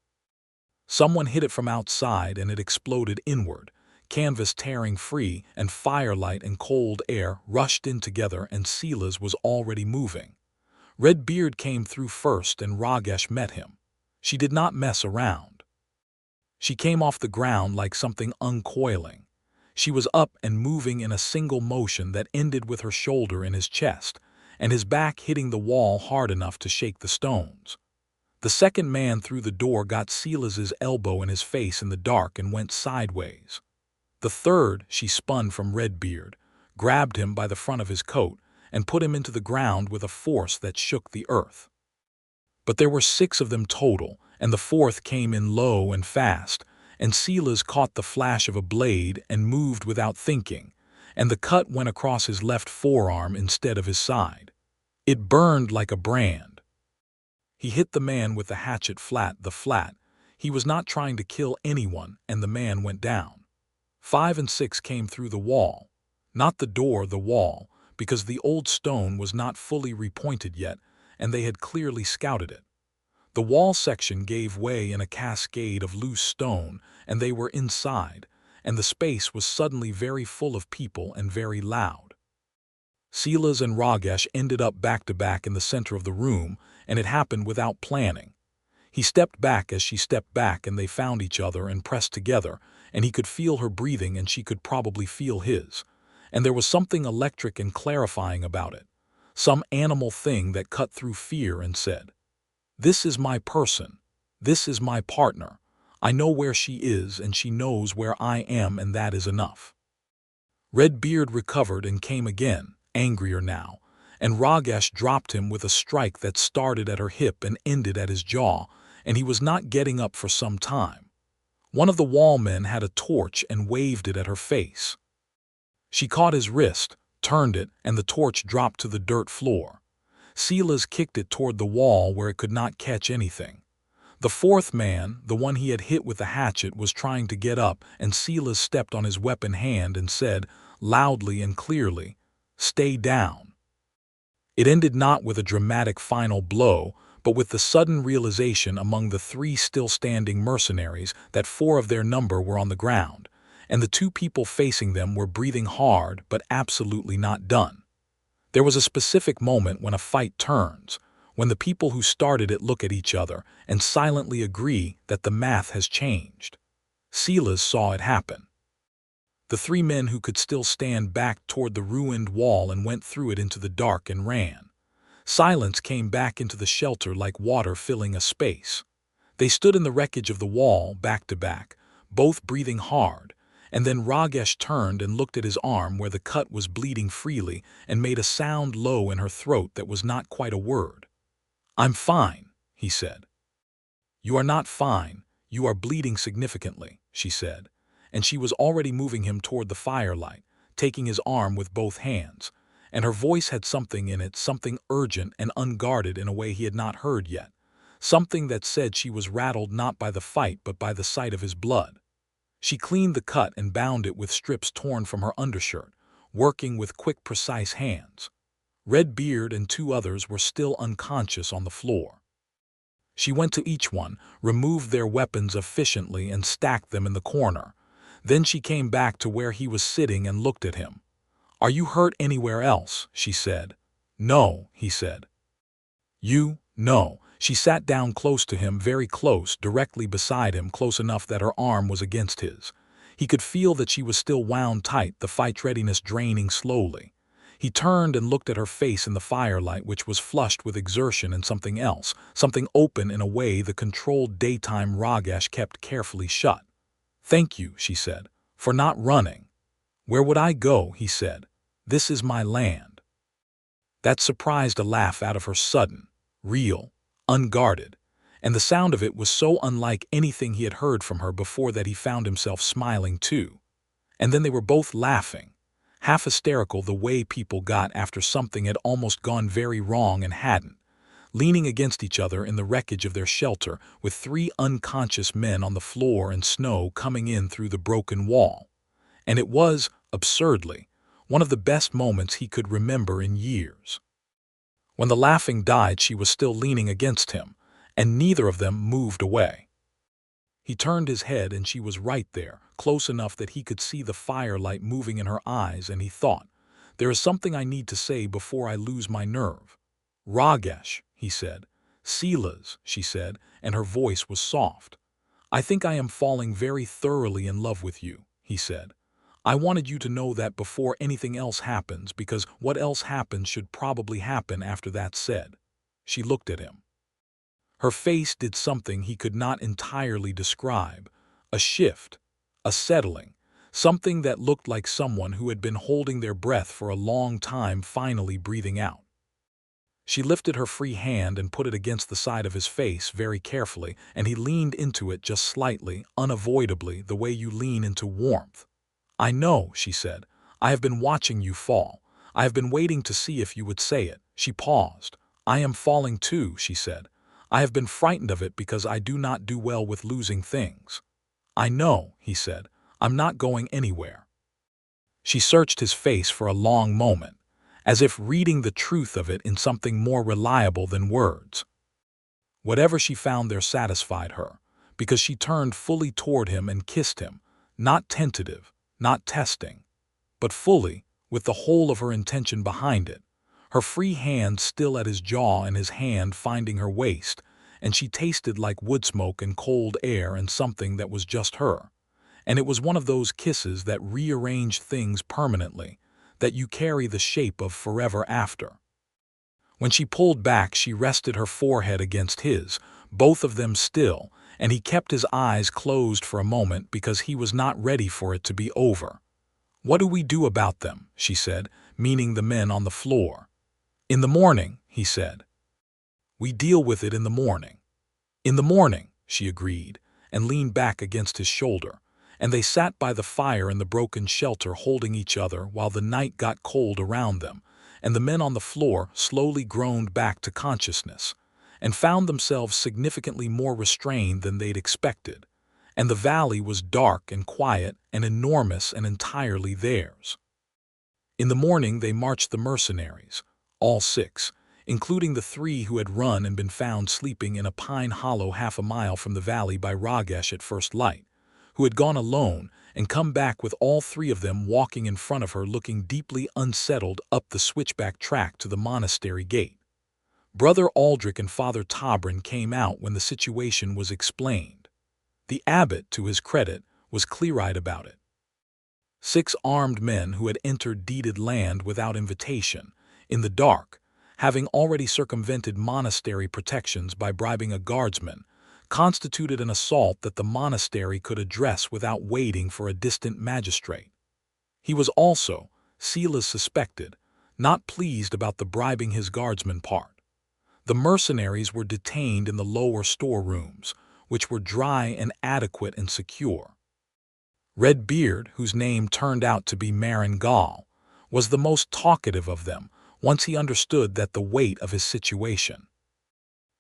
Someone hit it from outside and it exploded inward, canvas tearing free, and firelight and cold air rushed in together and Silas was already moving. Redbeard came through first and Rogash met him. She did not mess around. She came off the ground like something uncoiling. She was up and moving in a single motion that ended with her shoulder in his chest, and his back hitting the wall hard enough to shake the stones. The second man through the door got Silas's elbow in his face in the dark and went sideways. The third, she spun from Redbeard, grabbed him by the front of his coat, and put him into the ground with a force that shook the earth. But there were 6 of them total, and the 4th came in low and fast, and Silas caught the flash of a blade and moved without thinking, and the cut went across his left forearm instead of his side. It burned like a brand. He hit the man with the hatchet flat. He was not trying to kill anyone, and the man went down. 5 and 6 came through the wall. Not the door, the wall, because the old stone was not fully repointed yet, and they had clearly scouted it. The wall section gave way in a cascade of loose stone, and they were inside, and the space was suddenly very full of people and very loud. Silas and Rogash ended up back to back in the center of the room, and it happened without planning. He stepped back as she stepped back, and they found each other and pressed together, and he could feel her breathing and she could probably feel his. And there was something electric and clarifying about it, some animal thing that cut through fear and said, "This is my person. This is my partner. I know where she is and she knows where I am, and that is enough." Redbeard recovered and came again, angrier now, and Rogash dropped him with a strike that started at her hip and ended at his jaw, and he was not getting up for some time. One of the wallmen had a torch and waved it at her face. She caught his wrist, turned it, and the torch dropped to the dirt floor. Silas kicked it toward the wall where it could not catch anything. The fourth man, the one he had hit with the hatchet, was trying to get up, and Silas stepped on his weapon hand and said, loudly and clearly, "Stay down." It ended not with a dramatic final blow, but with the sudden realization among the 3 still standing mercenaries that 4 of their number were on the ground, and the 2 people facing them were breathing hard but absolutely not done. There was a specific moment when a fight turns, when the people who started it look at each other and silently agree that the math has changed. Silas saw it happen. The 3 men who could still stand backed toward the ruined wall and went through it into the dark and ran. Silence came back into the shelter like water filling a space. They stood in the wreckage of the wall, back to back, both breathing hard, and then Rogash turned and looked at his arm where the cut was bleeding freely and made a sound low in her throat that was not quite a word. "I'm fine," he said. "You are not fine, you are bleeding significantly," she said, and she was already moving him toward the firelight, taking his arm with both hands, and her voice had something in it, something urgent and unguarded in a way he had not heard yet, something that said she was rattled not by the fight but by the sight of his blood. She cleaned the cut and bound it with strips torn from her undershirt, working with quick, precise hands. Redbeard and 2 others were still unconscious on the floor. She went to each one, removed their weapons efficiently, and stacked them in the corner. Then she came back to where he was sitting and looked at him. "Are you hurt anywhere else?" she said. "No," he said. "You? No." She sat down close to him, very close, directly beside him, close enough that her arm was against his. He could feel that she was still wound tight, the fight readiness draining slowly. He turned and looked at her face in the firelight, which was flushed with exertion and something else, something open in a way the controlled daytime Rogash kept carefully shut. "Thank you," she said, "for not running." "Where would I go?" he said. "This is my land." That surprised a laugh out of her, sudden, real, unguarded, and the sound of it was so unlike anything he had heard from her before that he found himself smiling too. And then they were both laughing, half hysterical the way people got after something had almost gone very wrong and hadn't, leaning against each other in the wreckage of their shelter with 3 unconscious men on the floor and snow coming in through the broken wall. And it was, absurdly, one of the best moments he could remember in years. When the laughing died, she was still leaning against him, and neither of them moved away. He turned his head and she was right there, close enough that he could see the firelight moving in her eyes, and he thought, "There is something I need to say before I lose my nerve." "Rogash," he said. "Silas," she said, and her voice was soft. "I think I am falling very thoroughly in love with you," he said. "I wanted you to know that before anything else happens, because what else happens should probably happen after that's said." She looked at him. Her face did something he could not entirely describe, a shift, a settling, something that looked like someone who had been holding their breath for a long time finally breathing out. She lifted her free hand and put it against the side of his face very carefully, and he leaned into it just slightly, unavoidably, the way you lean into warmth. "I know," she said. "I have been watching you fall. I have been waiting to see if you would say it." She paused. "I am falling too," she said. "I have been frightened of it because I do not do well with losing things." "I know," he said. "I'm not going anywhere." She searched his face for a long moment, as if reading the truth of it in something more reliable than words. Whatever she found there satisfied her, because she turned fully toward him and kissed him, not tentative, not testing, but fully, with the whole of her intention behind it, her free hand still at his jaw and his hand finding her waist, and she tasted like wood smoke and cold air and something that was just her. And it was one of those kisses that rearrange things permanently, that you carry the shape of forever after. When she pulled back, she rested her forehead against his, both of them still, and he kept his eyes closed for a moment because he was not ready for it to be over. "What do we do about them?" she said, meaning the men on the floor. "In the morning," he said. "We deal with it in the morning." "In the morning," she agreed, and leaned back against his shoulder, and they sat by the fire in the broken shelter holding each other while the night got cold around them, and the men on the floor slowly groaned back to consciousness, and found themselves significantly more restrained than they'd expected, and the valley was dark and quiet and enormous and entirely theirs. In the morning they marched the mercenaries, all 6, including the 3 who had run and been found sleeping in a pine hollow half a mile from the valley by Rogash at first light, who had gone alone and come back with all 3 of them walking in front of her looking deeply unsettled up the switchback track to the monastery gate. Brother Aldrich and Father Tobrin came out when the situation was explained. The abbot, to his credit, was clear-eyed about it. 6 armed men who had entered deeded land without invitation, in the dark, having already circumvented monastery protections by bribing a guardsman, constituted an assault that the monastery could address without waiting for a distant magistrate. He was also, Silas suspected, not pleased about the bribing his guardsman part. The mercenaries were detained in the lower storerooms, which were dry and adequate and secure. Redbeard, whose name turned out to be Marin Gall, was the most talkative of them once he understood that the weight of his situation.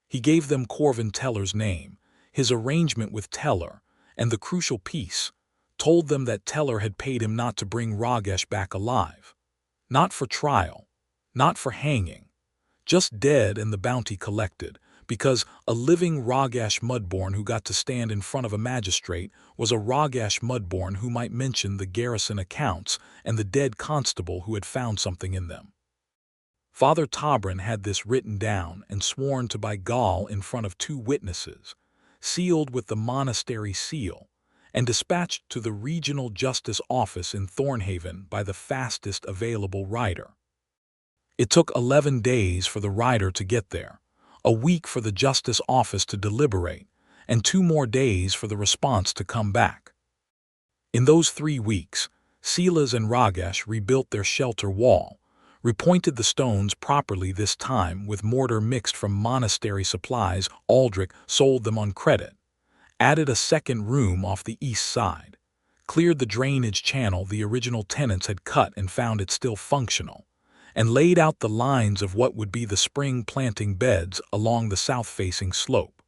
He gave them Corvin Teller's name, his arrangement with Teller, and the crucial piece, told them that Teller had paid him not to bring Rogash back alive. Not for trial, not for hanging, just dead and the bounty collected, because a living Rogash Mudborn who got to stand in front of a magistrate was a Rogash Mudborn who might mention the garrison accounts and the dead constable who had found something in them. Father Tobrin had this written down and sworn to by Gall in front of 2 witnesses, sealed with the monastery seal, and dispatched to the regional justice office in Thornhaven by the fastest available rider. It took 11 days for the rider to get there, a week for the justice office to deliberate, and 2 more days for the response to come back. In those 3 weeks, Silas and Rogash rebuilt their shelter wall, repointed the stones properly this time with mortar mixed from monastery supplies Aldrich sold them on credit, added a second room off the east side, cleared the drainage channel the original tenants had cut and found it still functional, and laid out the lines of what would be the spring planting beds along the south-facing slope.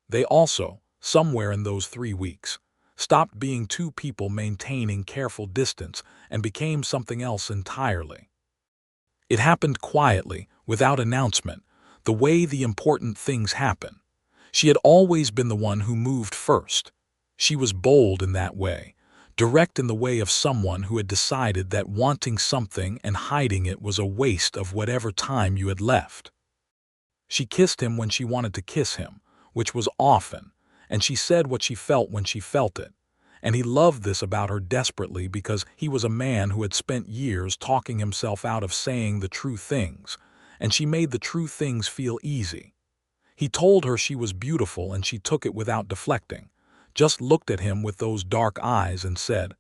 They also, somewhere in those 3 weeks, stopped being 2 people maintaining careful distance and became something else entirely. It happened quietly, without announcement, the way the important things happen. She had always been the one who moved first. She was bold in that way, direct in the way of someone who had decided that wanting something and hiding it was a waste of whatever time you had left. She kissed him when she wanted to kiss him, which was often, and she said what she felt when she felt it. And he loved this about her desperately because he was a man who had spent years talking himself out of saying the true things, and she made the true things feel easy. He told her she was beautiful and she took it without deflecting, just looked at him with those dark eyes and said,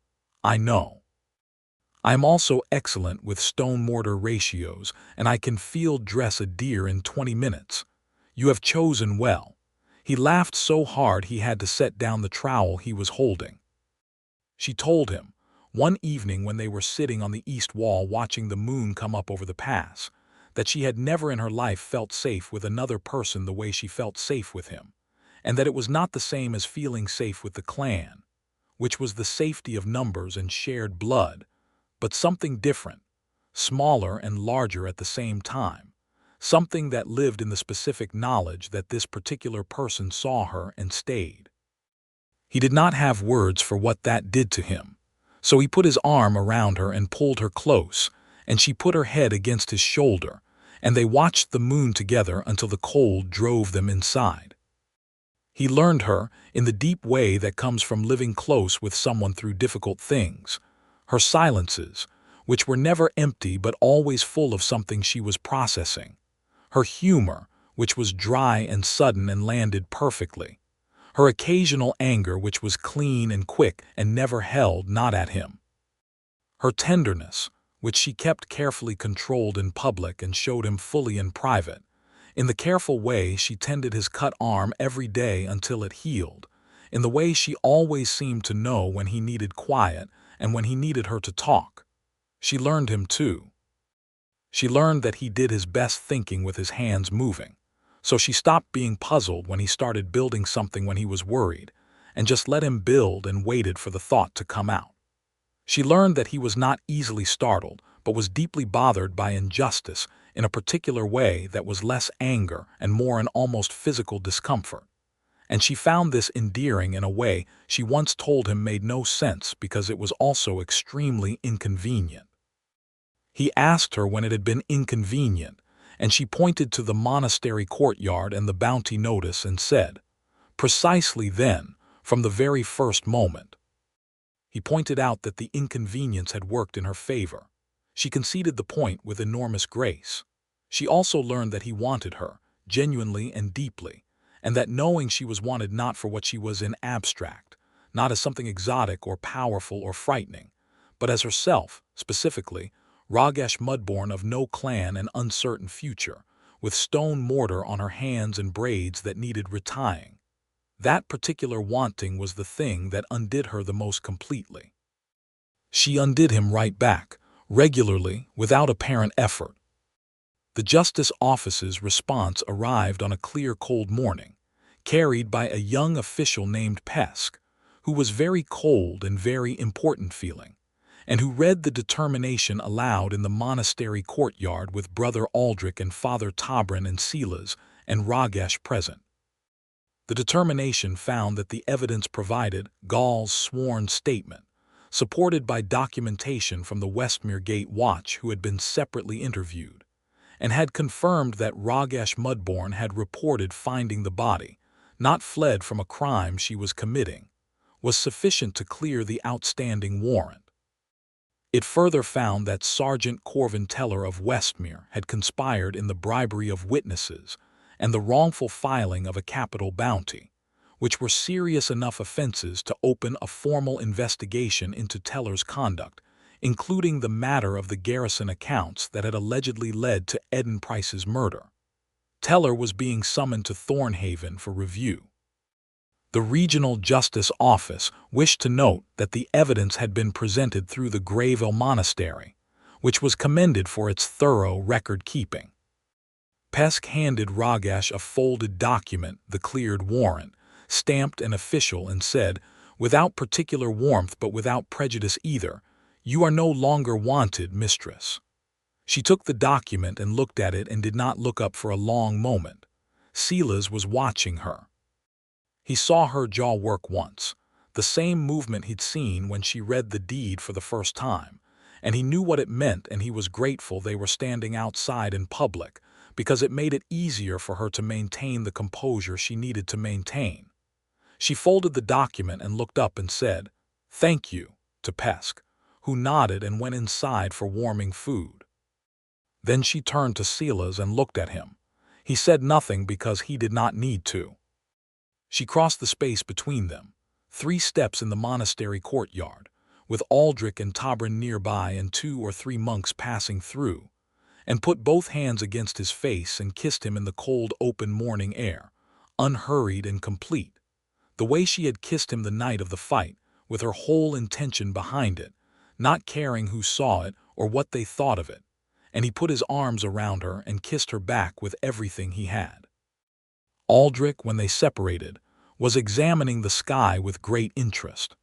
"I know. I am also excellent with stone mortar ratios, and I can field dress a deer in 20 minutes. You have chosen well." He laughed so hard he had to set down the trowel he was holding. She told him, one evening when they were sitting on the east wall watching the moon come up over the pass, that she had never in her life felt safe with another person the way she felt safe with him, and that it was not the same as feeling safe with the clan, which was the safety of numbers and shared blood, but something different, smaller and larger at the same time, something that lived in the specific knowledge that this particular person saw her and stayed. He did not have words for what that did to him, so he put his arm around her and pulled her close, and she put her head against his shoulder, and they watched the moon together until the cold drove them inside. He learned her, in the deep way that comes from living close with someone through difficult things, her silences, which were never empty but always full of something she was processing, her humor, which was dry and sudden and landed perfectly. Her occasional anger, which was clean and quick and never held not at him. Her tenderness, which she kept carefully controlled in public and showed him fully in private. In the careful way she tended his cut arm every day until it healed. In the way she always seemed to know when he needed quiet and when he needed her to talk. She learned him too. She learned that he did his best thinking with his hands moving. So she stopped being puzzled when he started building something when he was worried, and just let him build and waited for the thought to come out. She learned that he was not easily startled, but was deeply bothered by injustice in a particular way that was less anger and more an almost physical discomfort. And she found this endearing in a way she once told him made no sense because it was also extremely inconvenient. He asked her when it had been inconvenient, and she pointed to the monastery courtyard and the bounty notice and said, "Precisely then, from the very first moment." He pointed out that the inconvenience had worked in her favor. She conceded the point with enormous grace. She also learned that he wanted her, genuinely and deeply, and that knowing she was wanted not for what she was in abstract, not as something exotic or powerful or frightening, but as herself, specifically, Rogash Mudborn of no clan and uncertain future, with stone mortar on her hands and braids that needed retying. That particular wanting was the thing that undid her the most completely. She undid him right back, regularly, without apparent effort. The justice office's response arrived on a clear cold morning, carried by a young official named Pesk, who was very cold and very important feeling, and who read the determination aloud in the monastery courtyard with Brother Aldrich and Father Tobrin and Silas and Rogash present. The determination found that the evidence provided, Gall's sworn statement, supported by documentation from the Westmere Gate Watch who had been separately interviewed, and had confirmed that Rogash Mudborn had reported finding the body, not fled from a crime she was committing, was sufficient to clear the outstanding warrant. It further found that Sergeant Corvin Teller of Westmere had conspired in the bribery of witnesses and the wrongful filing of a capital bounty, which were serious enough offenses to open a formal investigation into Teller's conduct, including the matter of the garrison accounts that had allegedly led to Eden Price's murder. Teller was being summoned to Thornhaven for review. The Regional Justice Office wished to note that the evidence had been presented through the Greyveil Monastery, which was commended for its thorough record-keeping. Pesk handed Rogash a folded document, the cleared warrant, stamped and official, and said, without particular warmth but without prejudice either, "You are no longer wanted, mistress." She took the document and looked at it and did not look up for a long moment. Silas was watching her. He saw her jaw work once, the same movement he'd seen when she read the deed for the first time, and he knew what it meant, and he was grateful they were standing outside in public, because it made it easier for her to maintain the composure she needed to maintain. She folded the document and looked up and said, "Thank you," to Pesk, who nodded and went inside for warming food. Then she turned to Silas and looked at him. He said nothing because he did not need to. She crossed the space between them, 3 steps in the monastery courtyard, with Aldrich and Tobrin nearby and 2 or 3 monks passing through, and put both hands against his face and kissed him in the cold open morning air, unhurried and complete, the way she had kissed him the night of the fight, with her whole intention behind it, not caring who saw it or what they thought of it, and he put his arms around her and kissed her back with everything he had. Aldrich, when they separated, was examining the sky with great interest.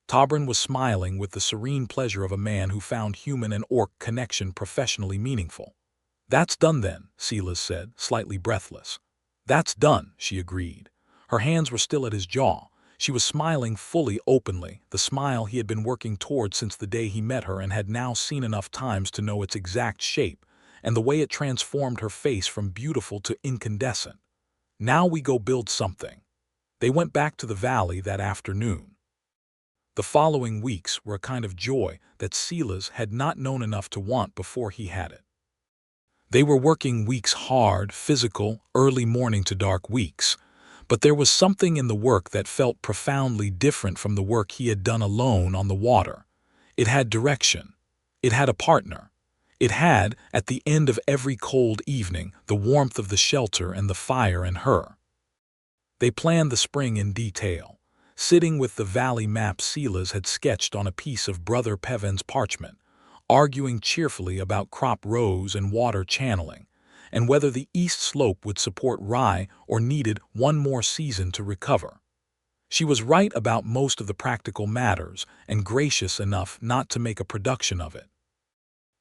Tobrin was smiling with the serene pleasure of a man who found human and orc connection professionally meaningful. "That's done then," Silas said, slightly breathless. "That's done," she agreed. Her hands were still at his jaw. She was smiling fully, openly, the smile he had been working toward since the day he met her and had now seen enough times to know its exact shape, and the way it transformed her face from beautiful to incandescent. "Now we go build something." They went back to the valley that afternoon. The following weeks were a kind of joy that Silas had not known enough to want before he had it. They were working weeks hard, physical, early morning to dark weeks. But there was something in the work that felt profoundly different from the work he had done alone on the water. It had direction. It had a partner. It had, at the end of every cold evening, the warmth of the shelter and the fire in her. They planned the spring in detail, sitting with the valley map Silas had sketched on a piece of Brother Peven's parchment, arguing cheerfully about crop rows and water channeling, and whether the east slope would support rye or needed one more season to recover. She was right about most of the practical matters and gracious enough not to make a production of it.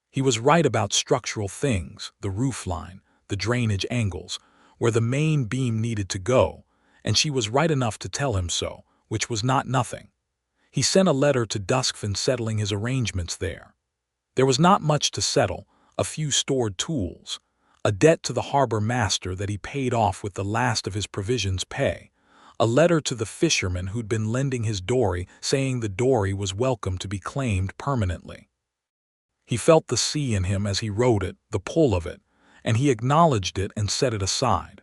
He was right about structural things, the roof line, the drainage angles, where the main beam needed to go, and she was right enough to tell him so, which was not nothing. He sent a letter to Duskfin settling his arrangements there. There was not much to settle, a few stored tools, a debt to the harbor master that he paid off with the last of his provisions pay, a letter to the fisherman who'd been lending his dory saying the dory was welcome to be claimed permanently. He felt the sea in him as he wrote it, the pull of it, and he acknowledged it and set it aside.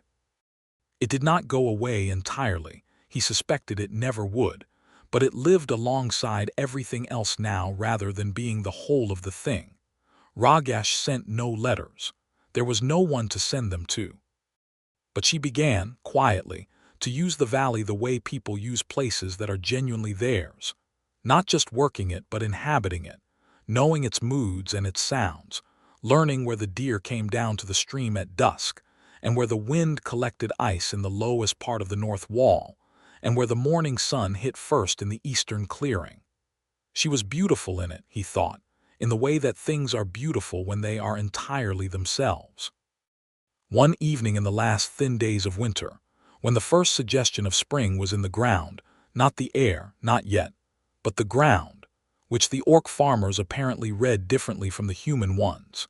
It did not go away entirely, he suspected it never would, but it lived alongside everything else now rather than being the whole of the thing. Rogash sent no letters. There was no one to send them to. But she began, quietly, to use the valley the way people use places that are genuinely theirs, not just working it but inhabiting it, knowing its moods and its sounds, learning where the deer came down to the stream at dusk, and where the wind collected ice in the lowest part of the north wall, and where the morning sun hit first in the eastern clearing. She was beautiful in it, he thought, in the way that things are beautiful when they are entirely themselves. One evening in the last thin days of winter, when the first suggestion of spring was in the ground, not the air, not yet, but the ground, which the orc farmers apparently read differently from the human ones.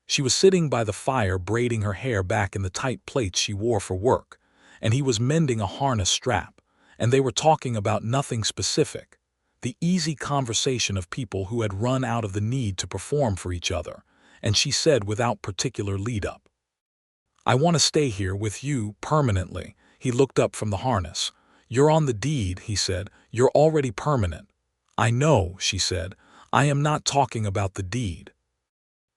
She was sitting by the fire braiding her hair back in the tight plaits she wore for work, and he was mending a harness strap, and they were talking about nothing specific, the easy conversation of people who had run out of the need to perform for each other, and she said without particular lead-up, "I want to stay here with you permanently." He looked up from the harness. "You're on the deed," he said. "You're already permanent." "I know," she said. "I am not talking about the deed."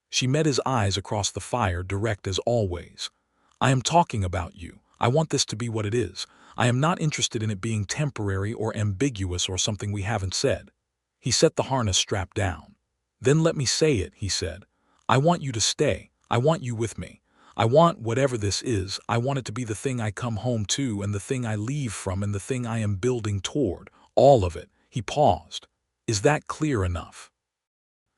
She met his eyes across the fire, direct as always. "I am talking about you. I want this to be what it is. I am not interested in it being temporary or ambiguous or something we haven't said." He set the harness strap down. "Then let me say it," he said. "I want you to stay. I want you with me. I want whatever this is, I want it to be the thing I come home to and the thing I leave from and the thing I am building toward. All of it." He paused. "Is that clear enough?"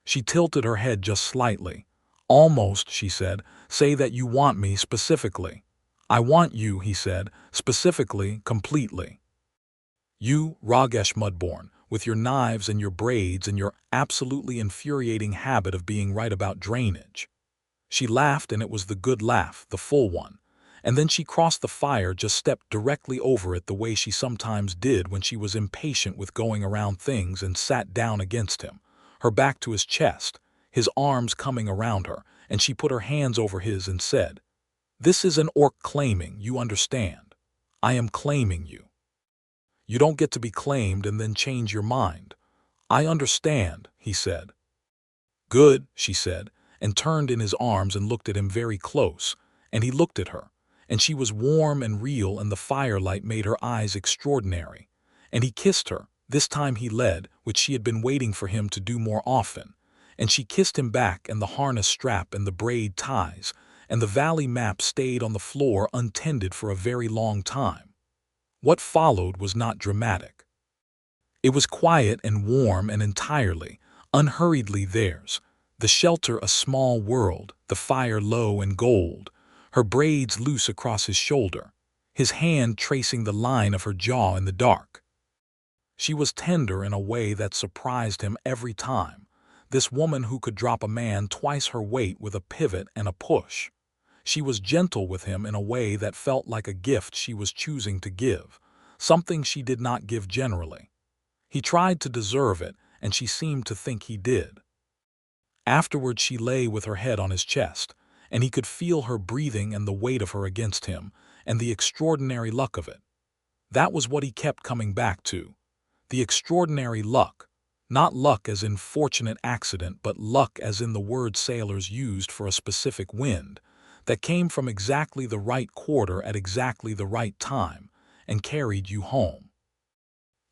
She tilted her head just slightly. "Almost," she said. "Say that you want me specifically." "I want you," he said, "specifically, completely. You, Rogash Mudborn, with your knives and your braids and your absolutely infuriating habit of being right about drainage." She laughed, and it was the good laugh, the full one. And then she crossed the fire, just stepped directly over it the way she sometimes did when she was impatient with going around things, and sat down against him, her back to his chest, his arms coming around her, and she put her hands over his and said, "This is an orc claiming, you understand? I am claiming you. You don't get to be claimed and then change your mind." "I understand," he said. "Good," she said, and turned in his arms and looked at him very close, and he looked at her, and she was warm and real, and the firelight made her eyes extraordinary, and he kissed her. This time he led, which she had been waiting for him to do more often, and she kissed him back, and the harness strap and the braid ties, and the valley map stayed on the floor untended for a very long time. What followed was not dramatic. It was quiet and warm and entirely, unhurriedly theirs, the shelter a small world, the fire low and gold, her braids loose across his shoulder, his hand tracing the line of her jaw in the dark. She was tender in a way that surprised him every time, this woman who could drop a man twice her weight with a pivot and a push. She was gentle with him in a way that felt like a gift she was choosing to give, something she did not give generally. He tried to deserve it, and she seemed to think he did. Afterward she lay with her head on his chest, and he could feel her breathing and the weight of her against him, and the extraordinary luck of it. That was what he kept coming back to. The extraordinary luck. Not luck as in fortunate accident, but luck as in the word sailors used for a specific wind, that came from exactly the right quarter at exactly the right time, and carried you home.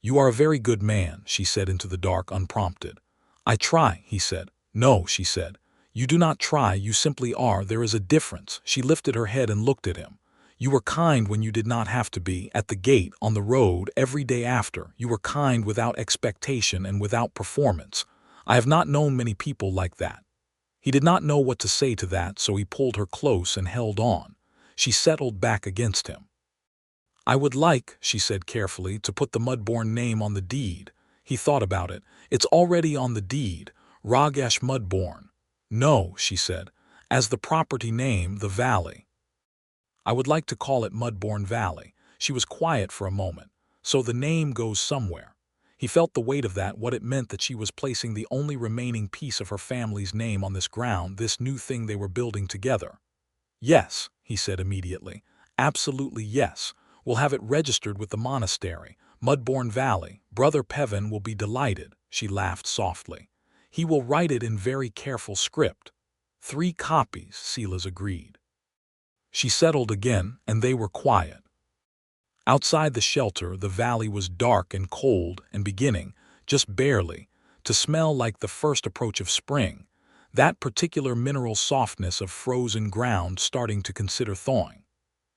"You are a very good man," she said into the dark, unprompted. "I try," he said. "No," she said. "You do not try, you simply are. There is a difference." She lifted her head and looked at him. "You were kind when you did not have to be, at the gate, on the road, every day after. You were kind without expectation and without performance. I have not known many people like that." He did not know what to say to that, so he pulled her close and held on. She settled back against him. "I would like," she said carefully, "to put the Mudborn name on the deed." He thought about it. "It's already on the deed. Rogash Mudborn." "No," she said. "As the property name, the valley." "I would like to call it Mudborn Valley." She was quiet for a moment. "So the name goes somewhere." He felt the weight of that, what it meant that she was placing the only remaining piece of her family's name on this ground, this new thing they were building together. "Yes," he said immediately. "Absolutely yes. We'll have it registered with the monastery. Mudborn Valley. Brother Peven will be delighted." She laughed softly. "He will write it in very careful script." 3 copies, Silas agreed. She settled again, and they were quiet. Outside the shelter, the valley was dark and cold and beginning, just barely, to smell like the first approach of spring, that particular mineral softness of frozen ground starting to consider thawing.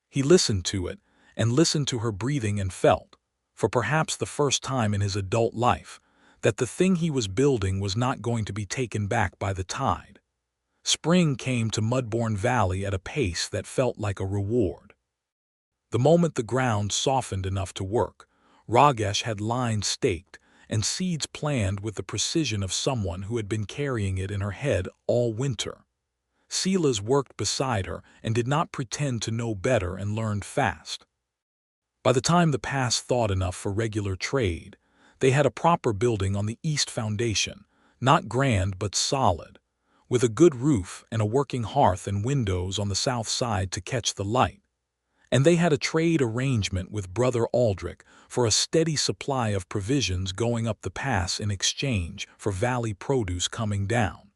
He listened to it, and listened to her breathing, and felt, for perhaps the first time in his adult life, that the thing he was building was not going to be taken back by the tide. Spring came to Mudborn Valley at a pace that felt like a reward. The moment the ground softened enough to work, Rogash had lines staked and seeds planned with the precision of someone who had been carrying it in her head all winter. Silas worked beside her and did not pretend to know better, and learned fast. By the time the pass thawed enough for regular trade, they had a proper building on the east foundation, not grand but solid, with a good roof and a working hearth and windows on the south side to catch the light. And they had a trade arrangement with Brother Aldrich for a steady supply of provisions going up the pass in exchange for valley produce coming down.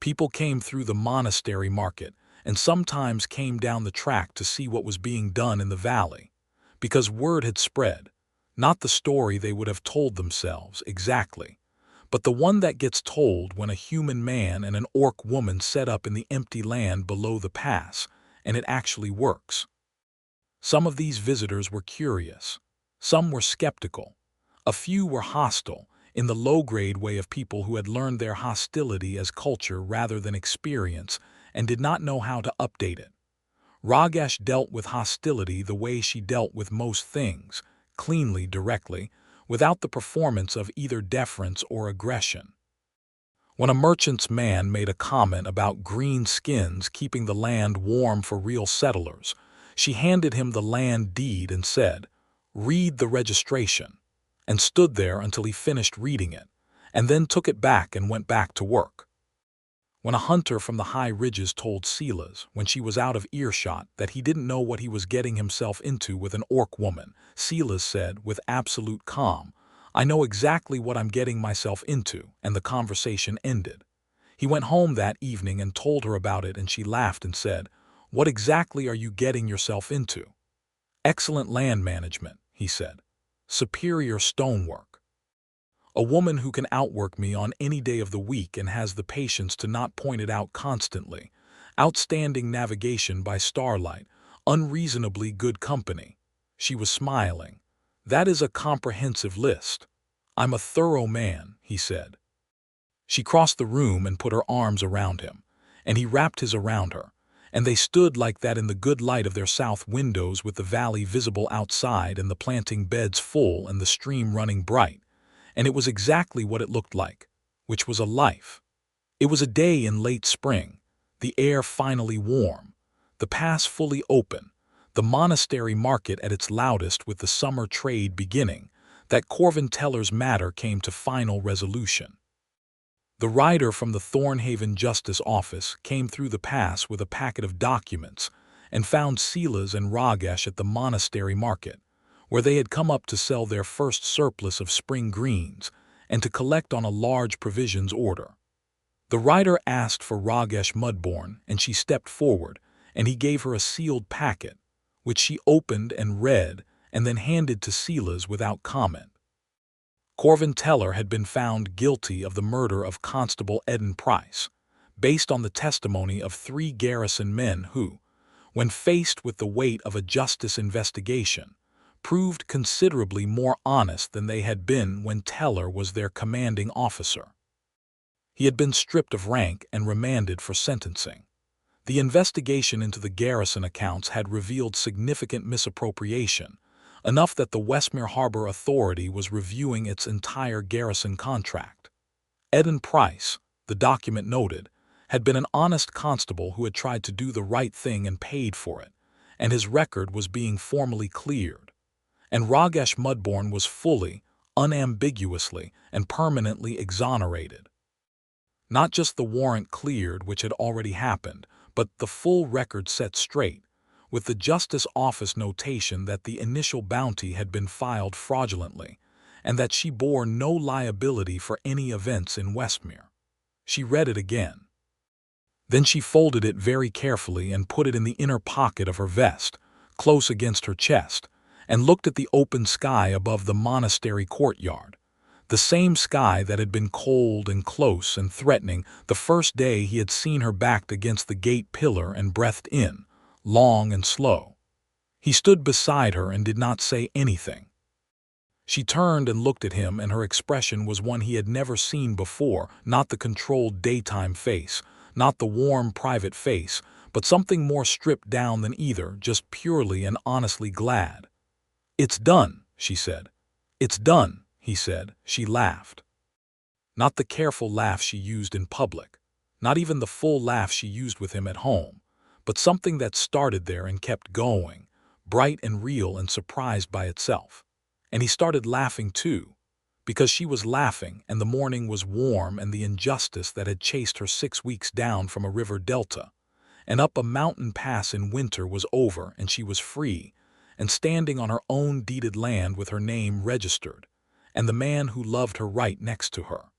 People came through the monastery market and sometimes came down the track to see what was being done in the valley, because word had spread, not the story they would have told themselves exactly, but the one that gets told when a human man and an orc woman set up in the empty land below the pass, and it actually works. Some of these visitors were curious. Some were skeptical. A few were hostile, in the low-grade way of people who had learned their hostility as culture rather than experience and did not know how to update it. Rogash dealt with hostility the way she dealt with most things, cleanly, directly, without the performance of either deference or aggression. When a merchant's man made a comment about green skins keeping the land warm for real settlers, she handed him the land deed and said, "Read the registration," and stood there until he finished reading it, and then took it back and went back to work. When a hunter from the high ridges told Silas, when she was out of earshot, that he didn't know what he was getting himself into with an orc woman, Silas said, with absolute calm, "I know exactly what I'm getting myself into," and the conversation ended. He went home that evening and told her about it, and she laughed and said, "What exactly are you getting yourself into?" "Excellent land management," he said. "Superior stonework. A woman who can outwork me on any day of the week and has the patience to not point it out constantly. Outstanding navigation by starlight. Unreasonably good company." She was smiling. "That is a comprehensive list." "I'm a thorough man," he said. She crossed the room and put her arms around him, and he wrapped his around her, and they stood like that in the good light of their south windows, with the valley visible outside and the planting beds full and the stream running bright. And it was exactly what it looked like, which was a life. It was a day in late spring, the air finally warm, the pass fully open, the monastery market at its loudest with the summer trade beginning, that Corvin Teller's matter came to final resolution. The rider from the Thornhaven Justice Office came through the pass with a packet of documents and found Silas and Rogash at the monastery market, where they had come up to sell their first surplus of spring greens and to collect on a large provisions order. The rider asked for Rogash Mudborn, and she stepped forward, and he gave her a sealed packet, which she opened and read and then handed to Silas without comment. Corvin Teller had been found guilty of the murder of Constable Eden Price, based on the testimony of 3 garrison men who, when faced with the weight of a justice investigation, proved considerably more honest than they had been when Teller was their commanding officer. He had been stripped of rank and remanded for sentencing. The investigation into the garrison accounts had revealed significant misappropriation, enough that the Westmere Harbor Authority was reviewing its entire garrison contract. Eden Price, the document noted, had been an honest constable who had tried to do the right thing and paid for it, and his record was being formally cleared. And Rogash Mudborn was fully, unambiguously, and permanently exonerated. Not just the warrant cleared, which had already happened, but the full record set straight, with the Justice Office notation that the initial bounty had been filed fraudulently, and that she bore no liability for any events in Westmere. She read it again. Then she folded it very carefully and put it in the inner pocket of her vest, close against her chest, and looked at the open sky above the monastery courtyard, the same sky that had been cold and close and threatening the first day he had seen her backed against the gate pillar and breathed in, long and slow. He stood beside her and did not say anything. She turned and looked at him, and her expression was one he had never seen before, not the controlled daytime face, not the warm private face, but something more stripped down than either, just purely and honestly glad. "It's done," she said. "It's done," he said. She laughed. Not the careful laugh she used in public, not even the full laugh she used with him at home, but something that started there and kept going, bright and real and surprised by itself. And he started laughing too, because she was laughing, and the morning was warm, and the injustice that had chased her 6 weeks down from a river delta and up a mountain pass in winter was over, and she was free and standing on her own deeded land with her name registered, and the man who loved her right next to her.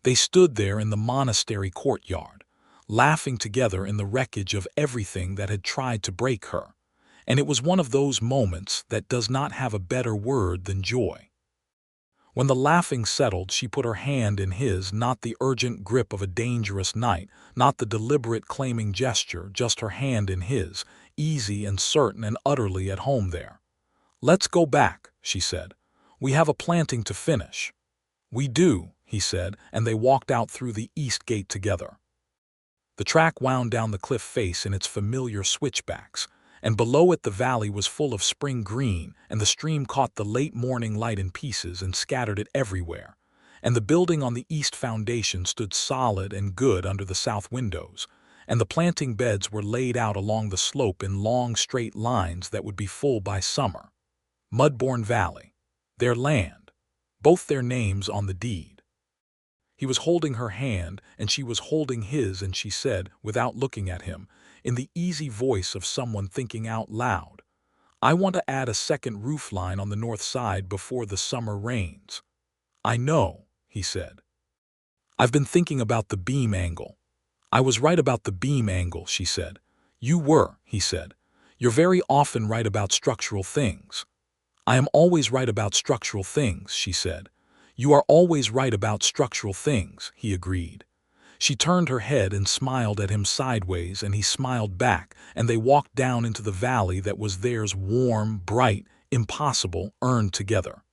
They stood there in the monastery courtyard, laughing together in the wreckage of everything that had tried to break her, and it was one of those moments that does not have a better word than joy. When the laughing settled, she put her hand in his, not the urgent grip of a dangerous knight, not the deliberate claiming gesture, just her hand in his, easy and certain and utterly at home there. "Let's go back," she said. "We have a planting to finish." "We do," he said, and they walked out through the east gate together. The track wound down the cliff face in its familiar switchbacks, and below it the valley was full of spring green, and the stream caught the late morning light in pieces and scattered it everywhere, and the building on the east foundation stood solid and good under the south windows, and the planting beds were laid out along the slope in long straight lines that would be full by summer. Mudborn Valley, their land, both their names on the deed. He was holding her hand, and she was holding his, and she said, without looking at him, in the easy voice of someone thinking out loud, "I want to add a second roof line on the north side before the summer rains." "I know," he said. "I've been thinking about the beam angle." "I was right about the beam angle," she said. "You were," he said. "You're very often right about structural things." "I am always right about structural things," she said. "You are always right about structural things," he agreed. She turned her head and smiled at him sideways, and he smiled back, and they walked down into the valley that was theirs, warm, bright, impossible, earned together.